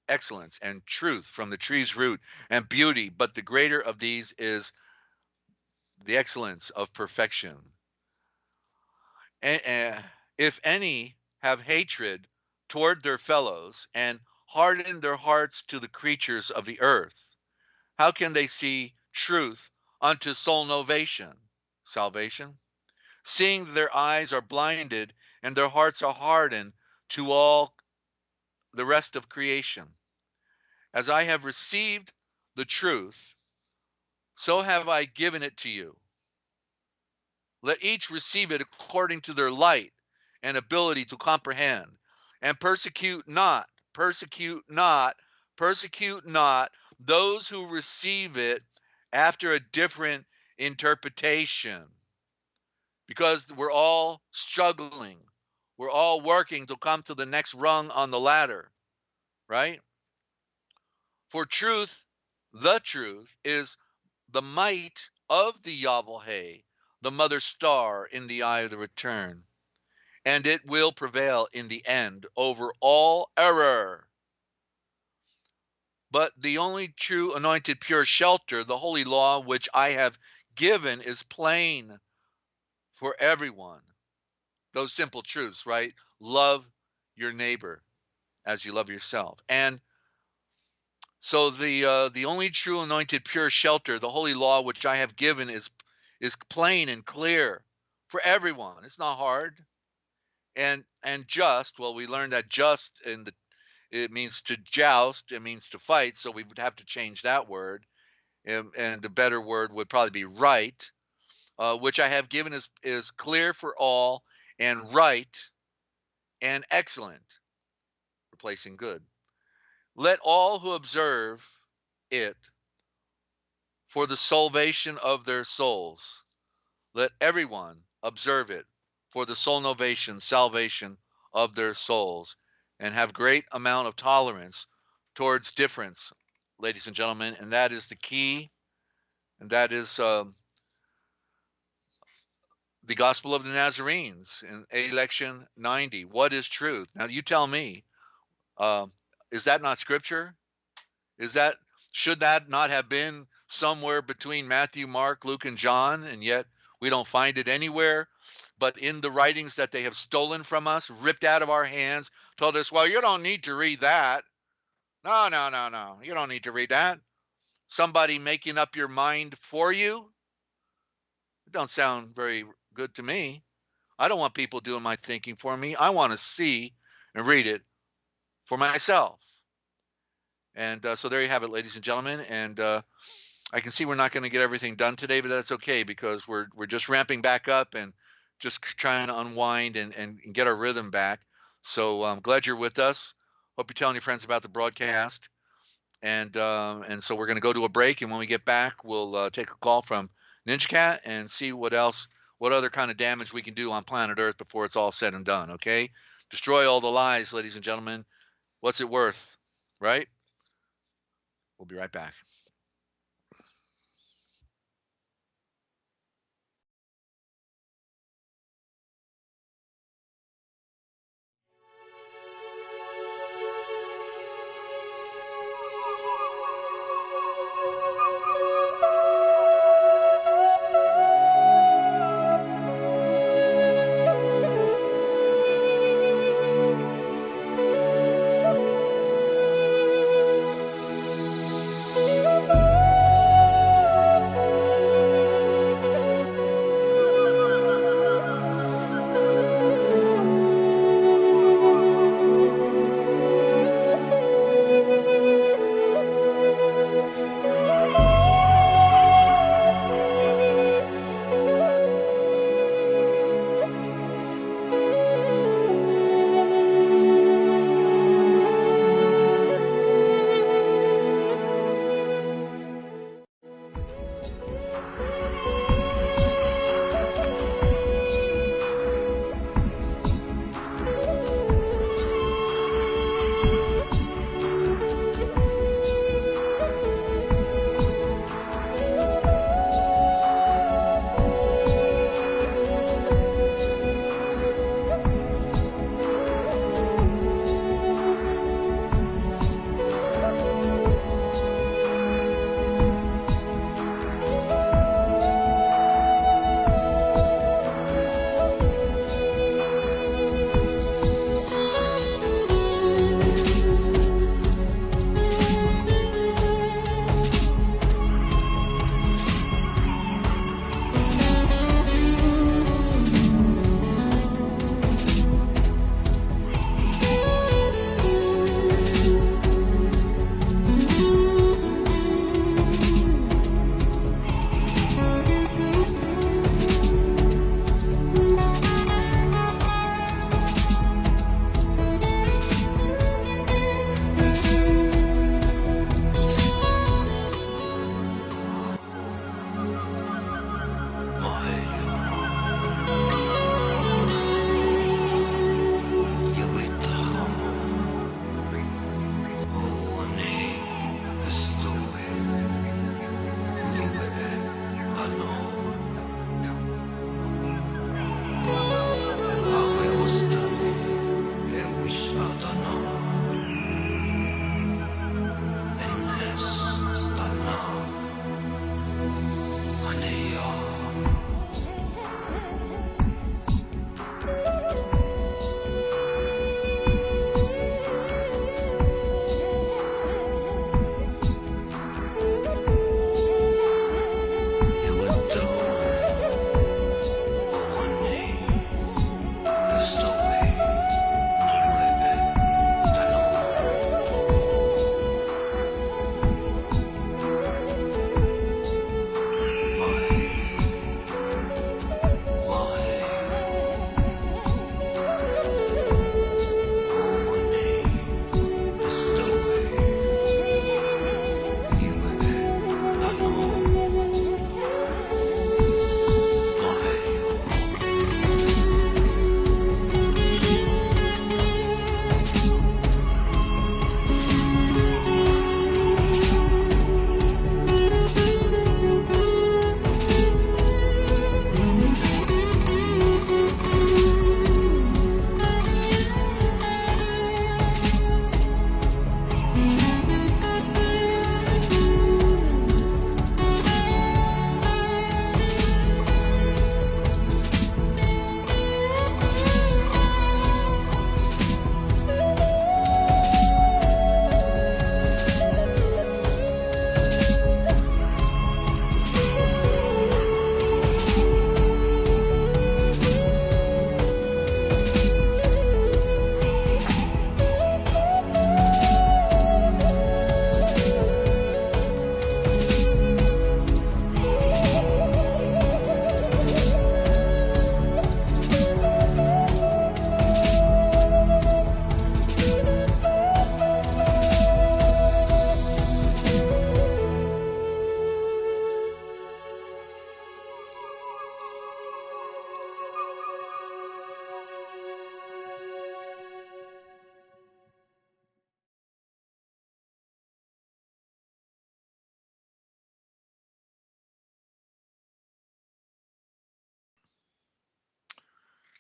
[SPEAKER 2] excellence and truth from the tree's root and beauty. But the greater of these is the excellence of perfection. And if any have hatred toward their fellows and harden their hearts to the creatures of the earth, how can they see truth unto soul salvation? Seeing their eyes are blinded and their hearts are hardened to all the rest of creation. As I have received the truth, so have I given it to you. Let each receive it according to their light and ability to comprehend, and persecute not those who receive it after a different interpretation. Because we're all struggling. We're all working to come to the next rung on the ladder, right? For truth, the truth, is the might of the Yahweh, the mother star in the eye of the return. And it will prevail in the end over all error. But the only true anointed pure shelter, the holy law which I have given, is plain for everyone. Those simple truths, right? Love your neighbor as you love yourself. And so the only true anointed pure shelter, the holy law which I have given, is plain and clear for everyone. It's not hard. And just, well, we learned that just it means to joust, it means to fight, so we would have to change that word. And the better word would probably be right. Which I have given is clear for all, and right and excellent, replacing good. Let all who observe it for the salvation of their souls. Let everyone observe it for the salvation of their souls, and have great amount of tolerance towards difference, ladies and gentlemen. And that is the key. And that is the Gospel of the Nazarenes in election 90. What is truth? Now you tell me, is that not scripture? Should that not have been somewhere between Matthew, Mark, Luke, and John, and yet we don't find it anywhere but in the writings that they have stolen from us, ripped out of our hands, told us, well, you don't need to read that. No, you don't need to read that. Somebody making up your mind for you? It don't sound very good to me. I don't want people doing my thinking for me. I want to see and read it for myself. And so there you have it, ladies and gentlemen. And I can see we're not going to get everything done today, but that's okay, because we're just ramping back up and just trying to unwind and get our rhythm back. So I'm glad you're with us. Hope you're telling your friends about the broadcast. And so we're going to go to a break, and when we get back, we'll take a call from Ninja Cat and see what other kind of damage we can do on planet Earth before it's all said and done, okay? Destroy all the lies, ladies and gentlemen. What's it worth, right? We'll be right back.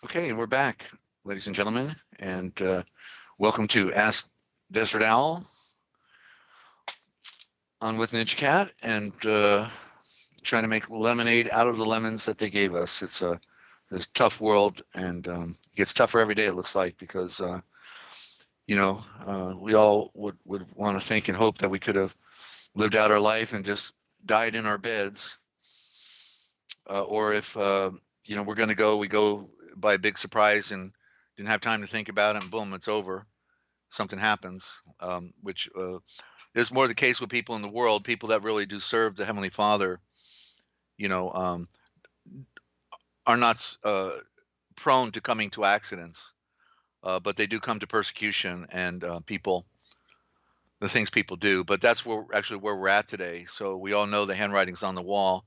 [SPEAKER 2] Okay, we're back, ladies and gentlemen, and welcome to Ask Desert Owl on with Ninja Cat, and trying to make lemonade out of the lemons that they gave us. It's a tough world, and it gets tougher every day. It looks like because we all would want to think and hope that we could have lived out our life and just died in our beds, or if we're going to go, we go by a big surprise and didn't have time to think about it, and boom, it's over. Something happens, which is more the case with people in the world, people that really do serve the Heavenly Father, are not prone to coming to accidents, but they do come to persecution and the things people do. But that's where we're at today. So we all know the handwriting's on the wall,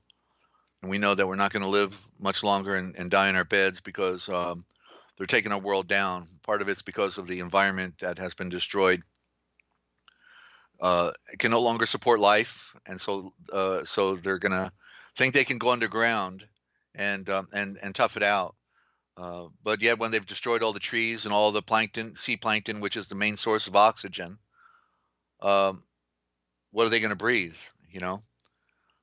[SPEAKER 2] and we know that we're not going to live much longer and die in our beds because they're taking our world down. Part of it's because of the environment that has been destroyed. It can no longer support life, and so they're gonna think they can go underground and tough it out. But yet, when they've destroyed all the trees and all the plankton, sea plankton, which is the main source of oxygen, what are they going to breathe?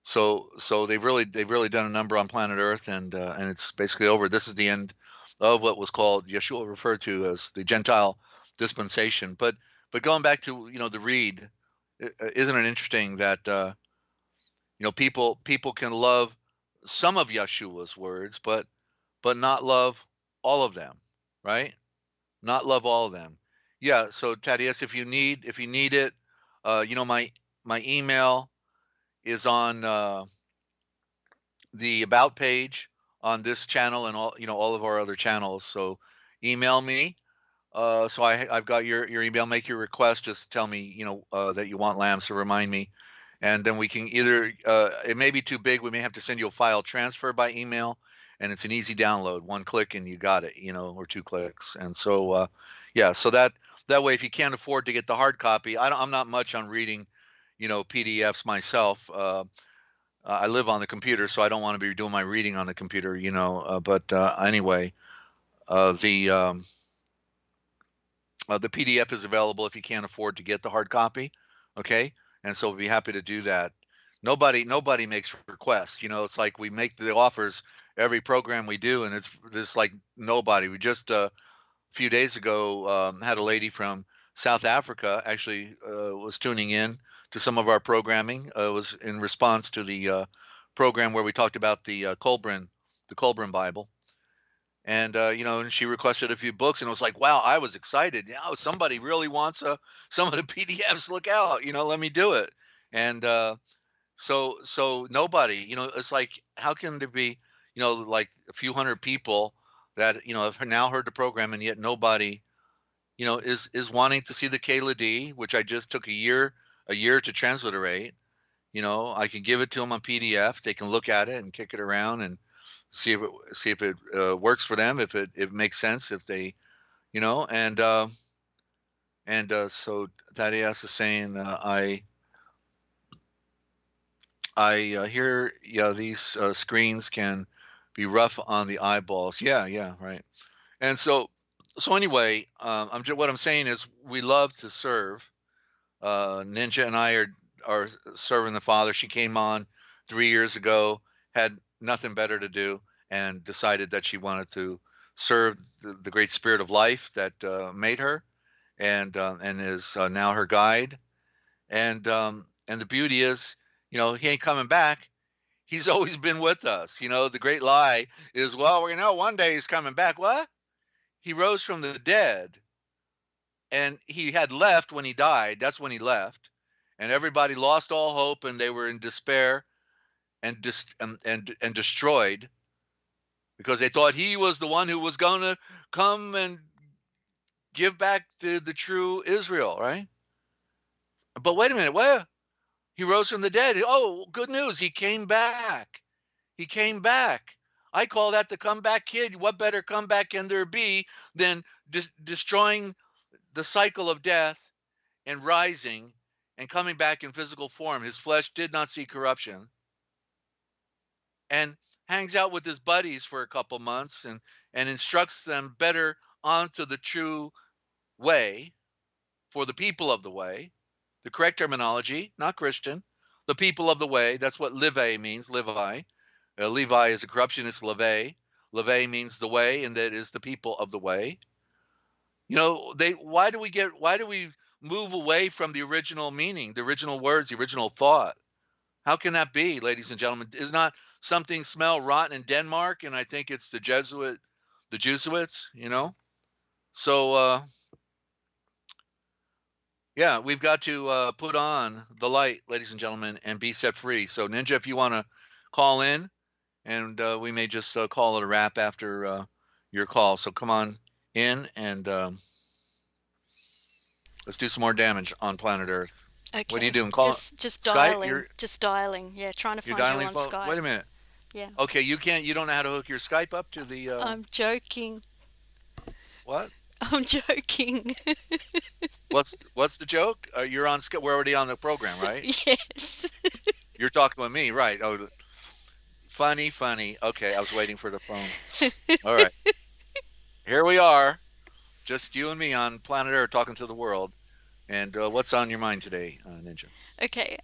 [SPEAKER 2] So they've really done a number on planet Earth, and it's basically over. This is the end of what was called, Yeshua referred to as the Gentile dispensation. But going back to the reed, isn't it interesting that people can love some of Yeshua's words, but not love all of them, right? Not love all of them. Yeah. So Thaddeus, if you need it, my email is on the about page on this channel and all of our other channels. So email me. So I've got your email. Make your request. Just tell me that you want lambs to remind me, and then we can either it may be too big. We may have to send you a file transfer by email, and it's an easy download. One click and you got it. Or 2 clicks. And so yeah. So that way, if you can't afford to get the hard copy, I'm not much on reading PDFs myself. I live on the computer, so I don't want to be doing my reading on the computer. But anyway, the PDF is available if you can't afford to get the hard copy. Okay. And so we'll be happy to do that. Nobody makes requests. It's like we make the offers every program we do, and it's just like nobody. We just a few days ago had a lady from South Africa actually was tuning in to some of our programming. It was in response to the program where we talked about the Kolbrin Bible. And and she requested a few books, and it was like, wow, I was excited. Somebody really wants some of the PDFs. Look out, let me do it. And so nobody, it's like, how can there be, like a few hundred people that have now heard the program, and yet nobody, is wanting to see the Kayla D, which I just took a year to transliterate. I can give it to them on PDF. They can look at it and kick it around and see if it works for them, if it makes sense, if they, and so Thaddeus is saying, I hear, these screens can be rough on the eyeballs. Yeah, right. And so anyway, what I'm saying is we love to serve. Ninja and I are serving the Father. She came on 3 years ago, had nothing better to do, and decided that she wanted to serve the great Spirit of life that made her, and is now her guide. And the beauty is, he ain't coming back. He's always been with us. The great lie is, well, one day he's coming back. What? He rose from the dead, and he had left when he died. That's when he left, and everybody lost all hope, and they were in despair and destroyed, because they thought he was the one who was going to come and give back the true Israel, right? But wait a minute, what? He rose from the dead. Oh, good news. He came back. He came back. I call that the comeback kid. What better comeback can there be than destroying the cycle of death and rising and coming back in physical form? His flesh did not see corruption. And hangs out with his buddies for a couple months and instructs them better onto the true way for the people of the way. The correct terminology, not Christian. The people of the way. That's what Levi means. Levi. Levi is a corruption. It's Levi. Levi means the way, and that is the people of the way. You know, why do we move away from the original meaning, the original words, the original thought? How can that be, ladies and gentlemen? Is not something smell rotten in Denmark? And I think it's the Jesuits, you know? So yeah, we've got to put on the light, ladies and gentlemen, and be set free. So Ninja, if you want to call in, and we may just call it a wrap after your call. So come on in and let's do some more damage on planet Earth.
[SPEAKER 4] Okay.
[SPEAKER 2] What are you doing?
[SPEAKER 4] Just
[SPEAKER 2] Skype?
[SPEAKER 4] dialing. Just dialing. Yeah, trying to
[SPEAKER 2] You're
[SPEAKER 4] find
[SPEAKER 2] dialing
[SPEAKER 4] you on Skype.
[SPEAKER 2] Wait a minute.
[SPEAKER 4] Yeah.
[SPEAKER 2] Okay, you don't know how to hook your Skype up to the
[SPEAKER 4] I'm joking.
[SPEAKER 2] what?
[SPEAKER 4] I'm joking.
[SPEAKER 2] What's the joke? You're on Skype. We're already on the program, right?
[SPEAKER 4] Yes.
[SPEAKER 2] You're talking with me, right? Oh, funny. Okay, I was waiting for the phone. All right. Here we are. Just you and me on planet Earth talking to the world. And what's on your mind today, Ninja?
[SPEAKER 4] Okay.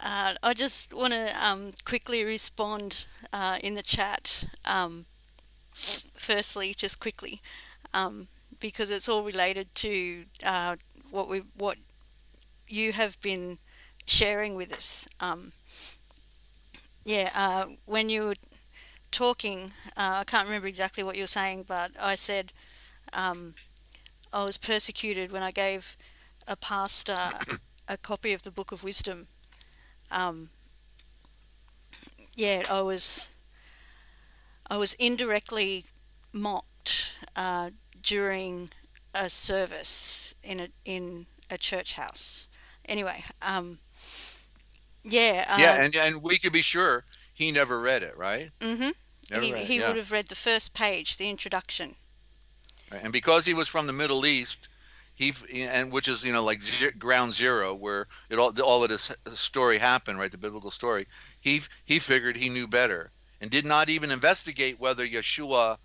[SPEAKER 4] I just want to quickly respond in the chat. Firstly, just quickly, because it's all related to what you have been sharing with us. When you were talking, I can't remember exactly what you were saying, but I said I was persecuted when I gave a pastor a copy of the Book of Wisdom. I was indirectly mocked during a service in a church house. Anyway,
[SPEAKER 2] and we could be sure he never read it, right?
[SPEAKER 4] Mm-hmm. He would have read the first page, the introduction.
[SPEAKER 2] Right. And because he was from the Middle East, which is like ground zero where all of this story happened, right? The biblical story. He figured he knew better and did not even investigate whether Yeshua,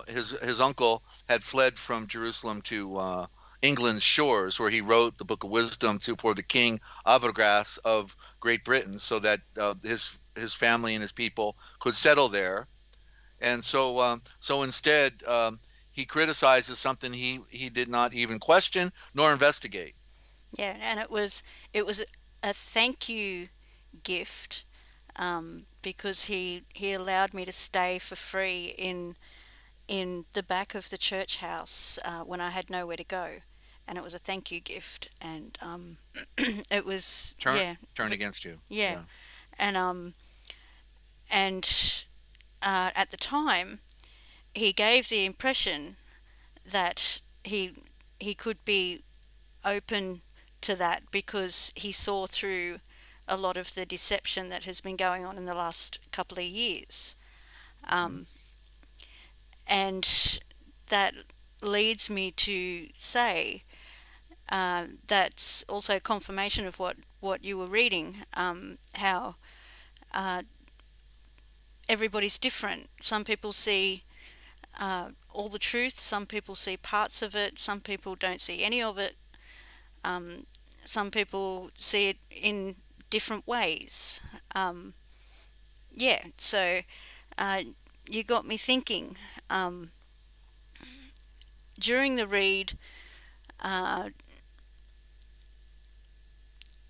[SPEAKER 2] his uncle, had fled from Jerusalem to England's shores, where he wrote the Book of Wisdom for the King Avranches of Great Britain, so that his family and his people could settle there. And so instead, he criticizes something he did not even question nor investigate.
[SPEAKER 4] Yeah, and it was a thank you gift, because he allowed me to stay for free in the back of the church house when I had nowhere to go, and it was a thank you gift, and it was
[SPEAKER 2] turned against you.
[SPEAKER 4] Yeah. And at the time, he gave the impression that he could be open to that because he saw through a lot of the deception that has been going on in the last couple of years. And that leads me to say that's also confirmation of what you were reading, how everybody's different. Some people see all the truth, some people see parts of it, some people don't see any of it, some people see it in different ways. So you got me thinking. During the read,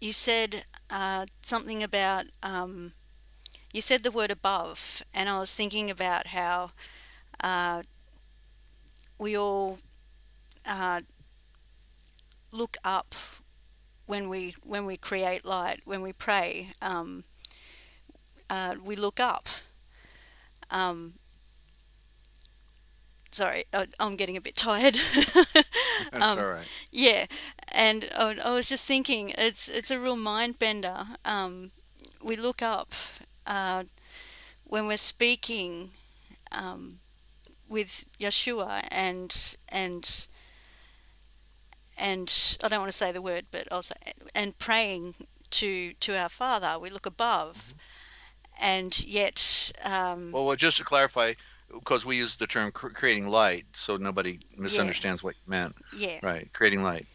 [SPEAKER 4] you said something about, you said the word above, and I was thinking about how we all look up when we create light, when we pray. We look up. Sorry, I'm getting a bit tired.
[SPEAKER 2] That's all right.
[SPEAKER 4] Yeah, and I was just thinking, it's a real mind bender. We look up when we're speaking with Yeshua and I don't want to say the word, but I'll say, and praying to our Father. We look above, and yet,
[SPEAKER 2] Well, just to clarify, because we use the term creating light, so nobody
[SPEAKER 4] yeah,
[SPEAKER 2] misunderstands what you meant.
[SPEAKER 4] yeah,
[SPEAKER 2] Right, creating light.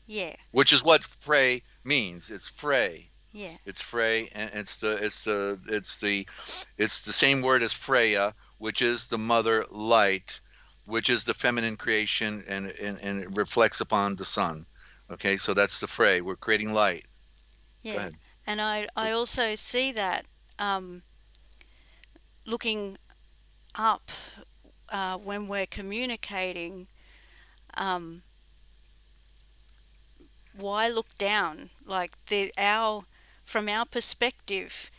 [SPEAKER 4] yeah,
[SPEAKER 2] Which is what Frey means. It's Frey.
[SPEAKER 4] yeah,
[SPEAKER 2] It's Frey, and it's the same word as Freya, which is the mother light, which is the feminine creation, and it reflects upon the sun. Okay, so that's the Frey. We're creating light. Go
[SPEAKER 4] yeah.
[SPEAKER 2] ahead.
[SPEAKER 4] And I also see that, looking up, when we're communicating, um, why look down? Like from our perspective,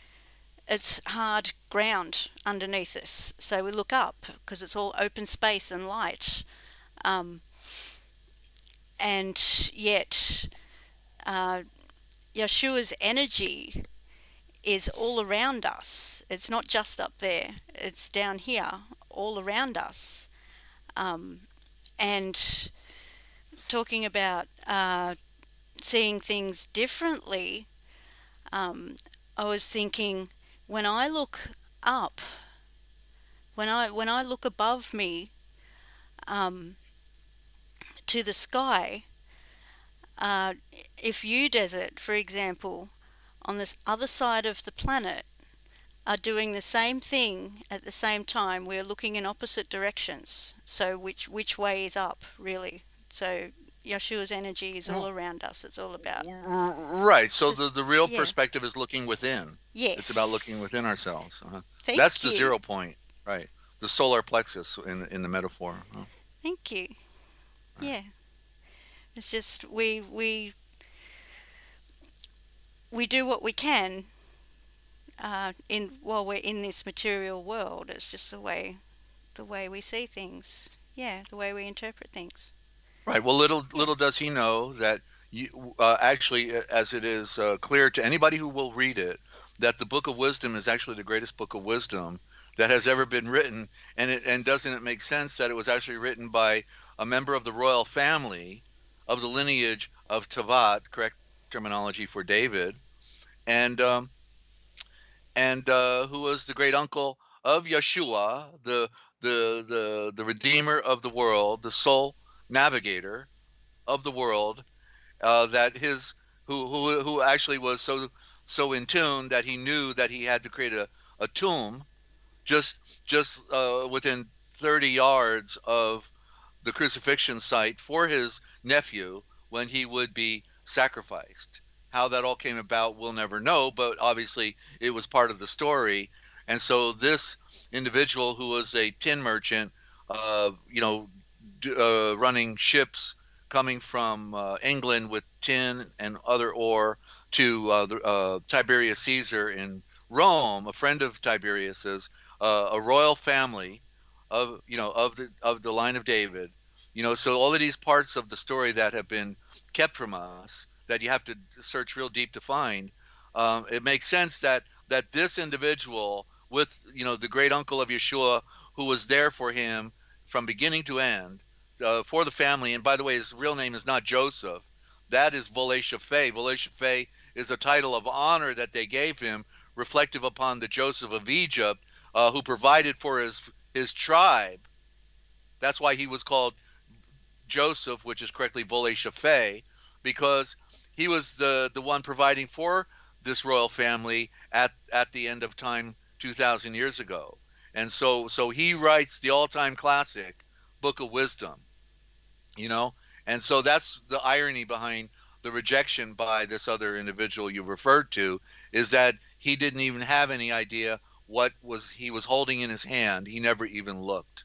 [SPEAKER 4] it's hard ground underneath us. So we look up because it's all open space and light. Um, and yet, uh, Yeshua's energy is all around us. It's not just up there, it's down here, all around us. Um, and talking about seeing things differently, I was thinking, when I look up, when I look above me, um, to the sky, uh, if you desert, for example, on this other side of the planet, are doing the same thing at the same time, we're looking in opposite directions. So which way is up, really? So Yeshua's energy is all around us. It's all about
[SPEAKER 2] Right. So
[SPEAKER 4] this.
[SPEAKER 2] the real
[SPEAKER 4] Yeah.
[SPEAKER 2] perspective is looking within. It's about looking
[SPEAKER 4] Yes.
[SPEAKER 2] within ourselves. That's
[SPEAKER 4] Thank
[SPEAKER 2] the
[SPEAKER 4] you.
[SPEAKER 2] 0 point. Right. The solar plexus in the metaphor.
[SPEAKER 4] Thank you.
[SPEAKER 2] Right.
[SPEAKER 4] Yeah. It's just we do what we can, in while we're in this material world. It's just the way we see things. Yeah, the way we interpret things.
[SPEAKER 2] Right. Well,
[SPEAKER 4] Yeah.
[SPEAKER 2] little does he know that you actually, as it is clear to anybody who will read it, that the Book of Wisdom is actually the greatest book of wisdom that has ever been written. And doesn't it make sense that it was actually written by a member of the royal family of the lineage of Tavat, correct terminology for David, and who was the great uncle of Yeshua, the Redeemer of the world, the sole navigator of the world, that his who actually was so in tune that he knew that he had to create a tomb just within 30 yards of the crucifixion site for his nephew when he would be sacrificed. How that all came about, we'll never know, but obviously it was part of the story. And so this individual who was a tin merchant, you know, running ships coming from England with tin and other ore to Tiberius Caesar in Rome, a friend of Tiberius's, a royal family of of the line of David. So all of these parts of the story that have been kept from us that you have to search real deep to find. It makes sense that this individual with the great uncle of Yeshua who was there for him from beginning to end for the family. And by the way, his real name is not Joseph. That is Volei Shafei. Volei Shafei is a title of honor that they gave him, reflective upon the Joseph of Egypt, who provided for his tribe. That's why he was called Joseph, which is correctly Volei Shafei, because he was the one providing for this royal family at the end of time 2,000 years ago. And so he writes the all-time classic Book of Wisdom, and so that's the irony behind the rejection by this other individual you referred to, is that he didn't even have any idea what he was holding in his hand. He never even looked,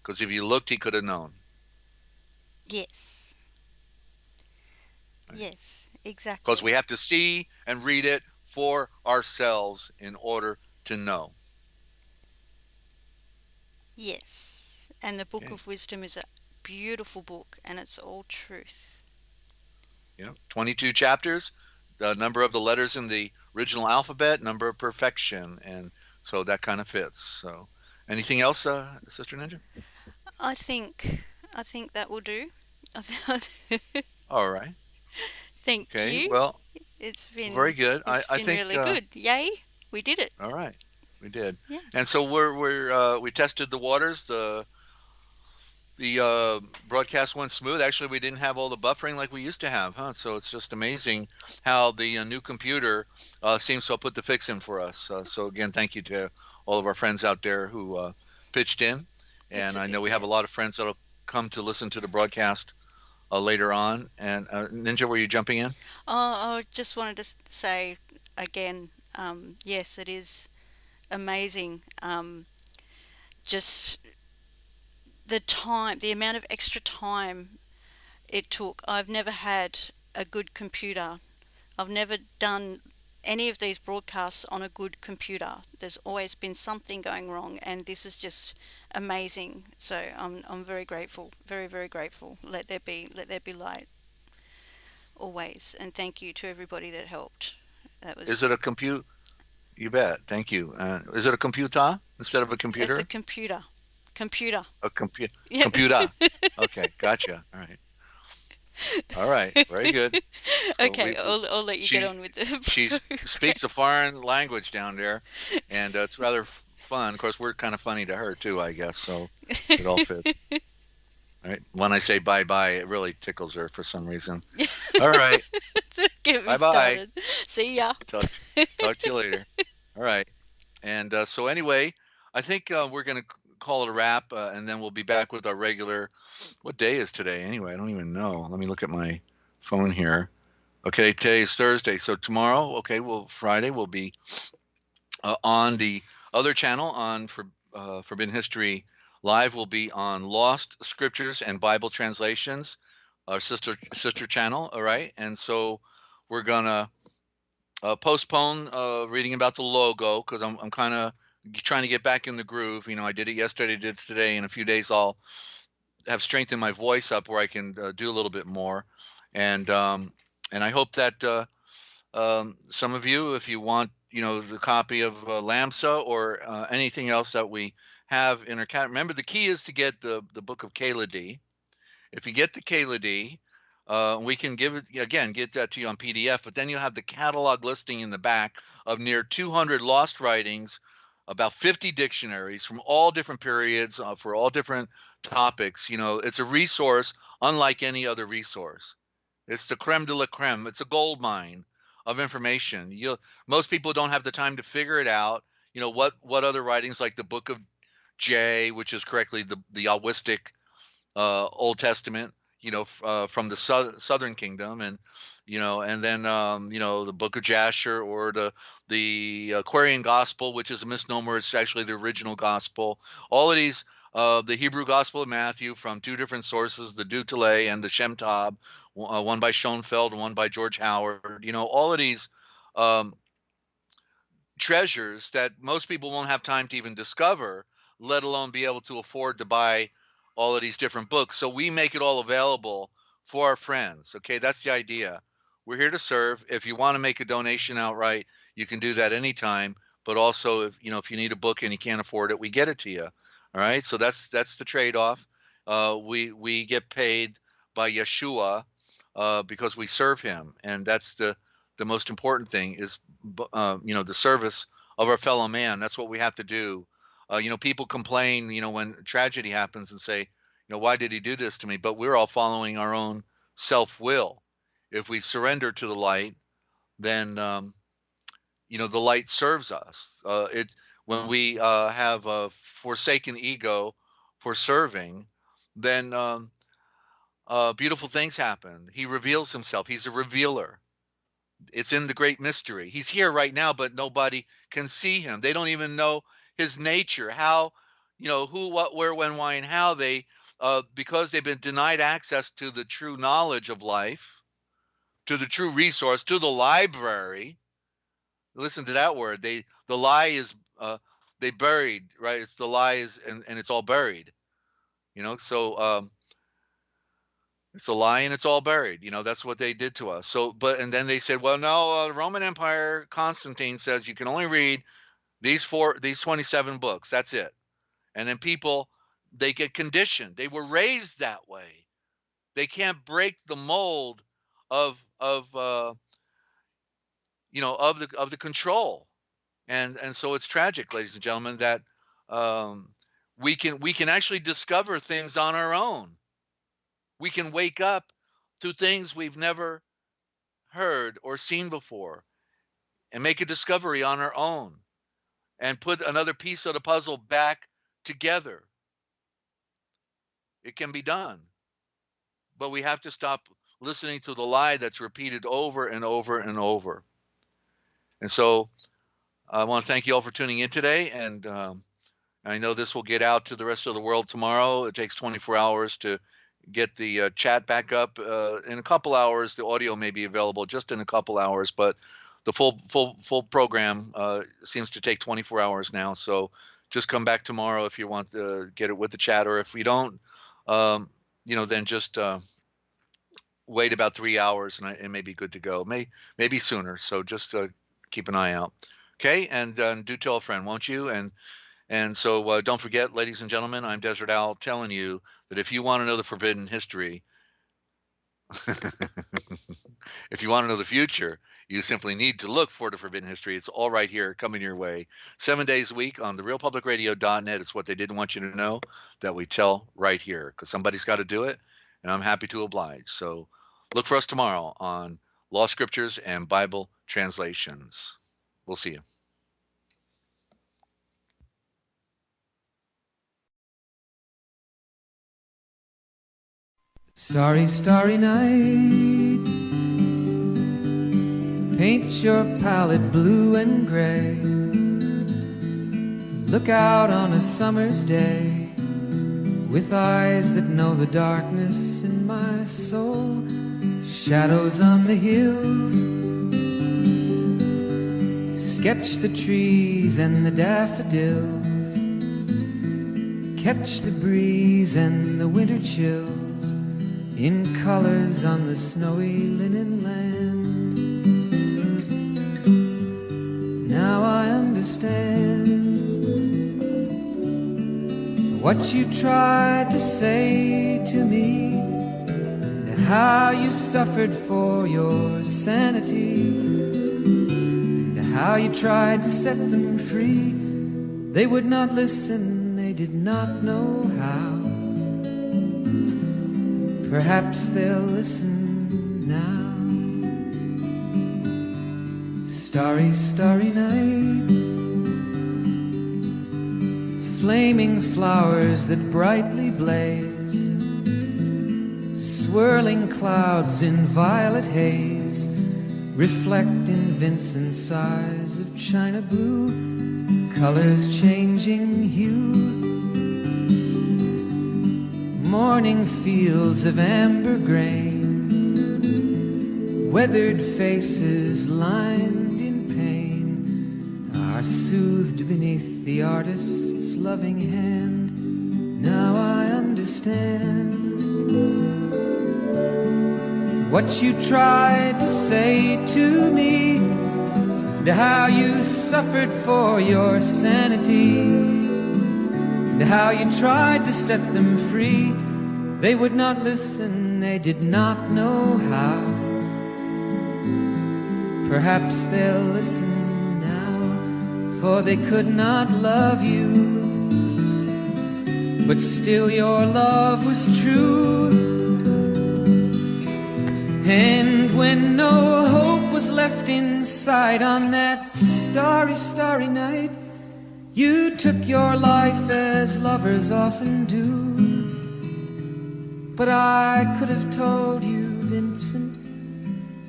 [SPEAKER 2] because if he looked, he could have known.
[SPEAKER 4] Yes.
[SPEAKER 2] Right?
[SPEAKER 4] Yes.
[SPEAKER 2] Because
[SPEAKER 4] Exactly.
[SPEAKER 2] we have to see and read it for ourselves in order to know.
[SPEAKER 4] Yes. And the Book
[SPEAKER 2] Okay.
[SPEAKER 4] of Wisdom is a beautiful book, and it's all truth.
[SPEAKER 2] Yeah. 22 chapters, the number of the letters in the original alphabet, number of perfection, and so that kind of fits. So, anything else, Sister Ninja?
[SPEAKER 4] I think I think that will do.
[SPEAKER 2] All right.
[SPEAKER 4] Thank
[SPEAKER 2] Okay.
[SPEAKER 4] you.
[SPEAKER 2] Well,
[SPEAKER 4] It's
[SPEAKER 2] very
[SPEAKER 4] been
[SPEAKER 2] good.
[SPEAKER 4] it's
[SPEAKER 2] I
[SPEAKER 4] been
[SPEAKER 2] think.
[SPEAKER 4] really good. Yay, we did it.
[SPEAKER 2] All right. We did.
[SPEAKER 4] Yeah.
[SPEAKER 2] And so we tested the waters. The broadcast went smooth. Actually, we didn't have all the buffering like we used to have, huh? So it's just amazing how the new computer seems to have put the fix in for us. So again, thank you to all of our friends out there who pitched in.
[SPEAKER 4] It's
[SPEAKER 2] And I know we have
[SPEAKER 4] yeah.
[SPEAKER 2] a lot of friends that'll come to listen to the broadcast later on. And Ninja, were you jumping in?
[SPEAKER 4] Oh, I just wanted to say again, yes, it is amazing. Just the time, the amount of extra time it took. I've never had a good computer. I've never done any of these broadcasts on a good computer. There's always been something going wrong, and this is just amazing. So I'm very grateful, very very grateful. Let there be light always, and thank you to everybody that helped. That
[SPEAKER 2] Is
[SPEAKER 4] was
[SPEAKER 2] it a compute? You bet. Thank you. Is it a computer instead of a
[SPEAKER 4] it's a
[SPEAKER 2] computer?
[SPEAKER 4] computer, computer.
[SPEAKER 2] A
[SPEAKER 4] Yep.
[SPEAKER 2] computer. Okay, gotcha. All right. All right. Very good. So
[SPEAKER 4] Okay, I'll let you get
[SPEAKER 2] she
[SPEAKER 4] on with the
[SPEAKER 2] she speaks a foreign language down there, and it's rather fun. Of course, we're kind of funny to her too, I guess. So it all fits. All right. When I say bye bye, it really tickles her for some reason. All right.
[SPEAKER 4] Get me
[SPEAKER 2] Bye bye.
[SPEAKER 4] started. See ya.
[SPEAKER 2] Talk to you later. All right. And so anyway, I think we're gonna call it a wrap, and then we'll be back with our regular. What day is today? Anyway, I don't even know. Let me look at my phone here. Okay, today's Thursday. So tomorrow, okay, well, Friday will be on the other channel on Forbidden History Live. Will be on Lost Scriptures and Bible Translations, our sister channel. All right, and so we're gonna postpone reading about the logo because I'm kind of trying to get back in the groove. You know, I did it yesterday, did it today. In a few days, I'll have strengthened my voice up where I can do a little bit more, and I hope that some of you, if you want, you know, the copy of Lamsa or anything else that we have in our cat. Remember, the key is to get the book of Kayla D. If you get the Kayla D, we can give it again, get that to you on PDF, but then you'll have the catalog listing in the back of near 200 lost writings, about 50 dictionaries from all different periods for all different topics. You know, it's a resource unlike any other resource. It's the creme de la creme. It's a gold mine of information. Most people don't have the time to figure it out. You know, what other writings like the Book of J, which is correctly the Alwistic Old Testament, you know, from the Southern Kingdom, and you know, and then you know, the Book of Jasher or the Aquarian Gospel, which is a misnomer. It's actually the original Gospel. All of these. The Hebrew Gospel of Matthew from two different sources, the Dutele and the Shem Tab, one by Schoenfeld and one by George Howard. You know, all of these um, treasures that most people won't have time to even discover, let alone be able to afford to buy all of these different books. So we make it all available for our friends. Okay, that's the idea. We're here to serve. If you want to make a donation outright, you can do that anytime. But also, if you know, if you need a book and you can't afford it, we get it to you. All right. So that's the trade-off. We get paid by Yeshua because we serve Him, and that's the most important thing is you know, the service of our fellow man. That's what we have to do. You know, people complain, you know, when tragedy happens and say, you know, why did He do this to me? But we're all following our own self-will. If we surrender to the light, then you know, the light serves us. It's when we have a forsaken ego for serving, then beautiful things happen. He reveals Himself. He's a revealer. It's in the great mystery. He's here right now, but nobody can see Him. They don't even know His nature, how, you know, who, what, where, when, why, and how. They because they've been denied access to the true knowledge of life, to the true resource, to the library. Listen to that word. The lie is they buried, right? It's the lie is, and it's all buried. You know, so it's a lie and it's all buried. You know, that's what they did to us. So, and then they said, well, no, the Roman Empire, Constantine says you can only read these 27 books. That's it. And then people, they get conditioned. They were raised that way. They can't break the mold of you know, of the control. And so it's tragic, ladies and gentlemen, that we can actually discover things on our own. We can wake up to things we've never heard or seen before and make a discovery on our own and put another piece of the puzzle back together. It can be done, but we have to stop listening to the lie that's repeated over and over and over. And so I want to thank you all for tuning in today. And I know this will get out to the rest of the world tomorrow. It takes 24 hours to get the chat back up. In a couple hours, the audio may be available just in a couple hours, but the full program seems to take 24 hours now. So just come back tomorrow if you want to get it with the chat, or if we don't, then just wait about 3 hours and it may be good to go. Maybe sooner. So just keep an eye out. Okay, and do tell a friend, won't you? And so don't forget, ladies and gentlemen, I'm Desert Owl telling you that if you want to know the forbidden history, if you want to know the future, you simply need to look for the forbidden history. It's all right here, coming your way 7 days a week on therealpublicradio.net. It's what they didn't want you to know that we tell right here, because somebody's got to do it, and I'm happy to oblige. So look for us tomorrow on Lost Scriptures and Bible Translations. We'll see you.
[SPEAKER 5] Starry, starry night, paint your palette blue and gray. Look out on a summer's day with eyes that know the darkness in my soul. Shadows on the hills, sketch the trees and the daffodils, catch the breeze and the winter chills in colors on the snowy linen land. Now I understand what you tried to say to me, and how you suffered for your sanity, and how you tried to set them free. They would not listen, they did not know how. Perhaps they'll listen now. Starry, starry night, flaming flowers that brightly blaze, swirling clouds in violet haze, reflect in Vincent's eyes of china blue, colors changing hue. Morning fields of amber grain, weathered faces lined in pain, are soothed beneath the artist's loving hand. Now I understand what you tried to say to me, and how you suffered for your sanity, and how you tried to set them free. They would not listen, they did not know how. Perhaps they'll listen now, for they could not love you, but still your love was true. And when no hope was left inside on that starry, starry night, you took your life as lovers often do. But I could have told you, Vincent,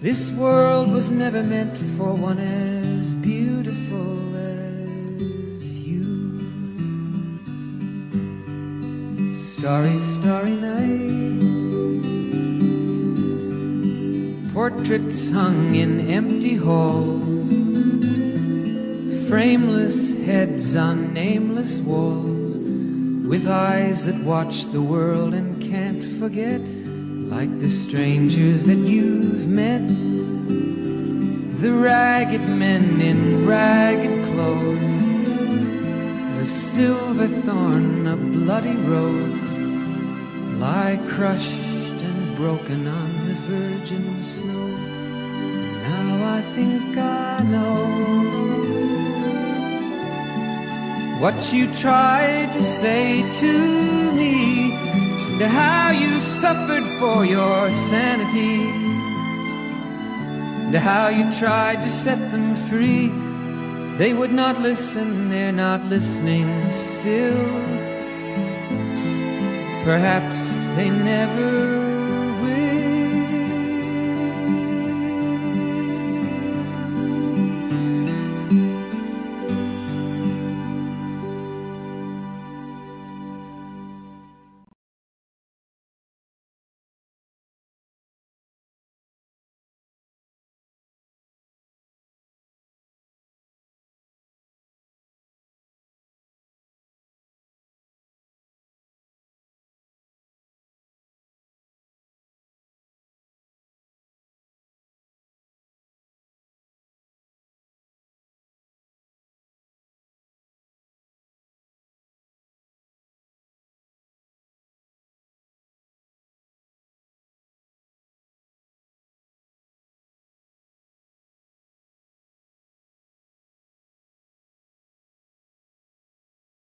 [SPEAKER 5] this world was never meant for one as beautiful as you. Starry, starry night, portraits hung in empty halls, frameless heads on nameless walls, with eyes that watch the world and can't forget, like the strangers that you've met, the ragged men in ragged clothes, a silver thorn, a bloody rose, lie crushed and broken on the virgin snow. Now I think I know what you tried to say to me, and how you suffered for your sanity, and how you tried to set them free. They would not listen, they're not listening still. Perhaps they never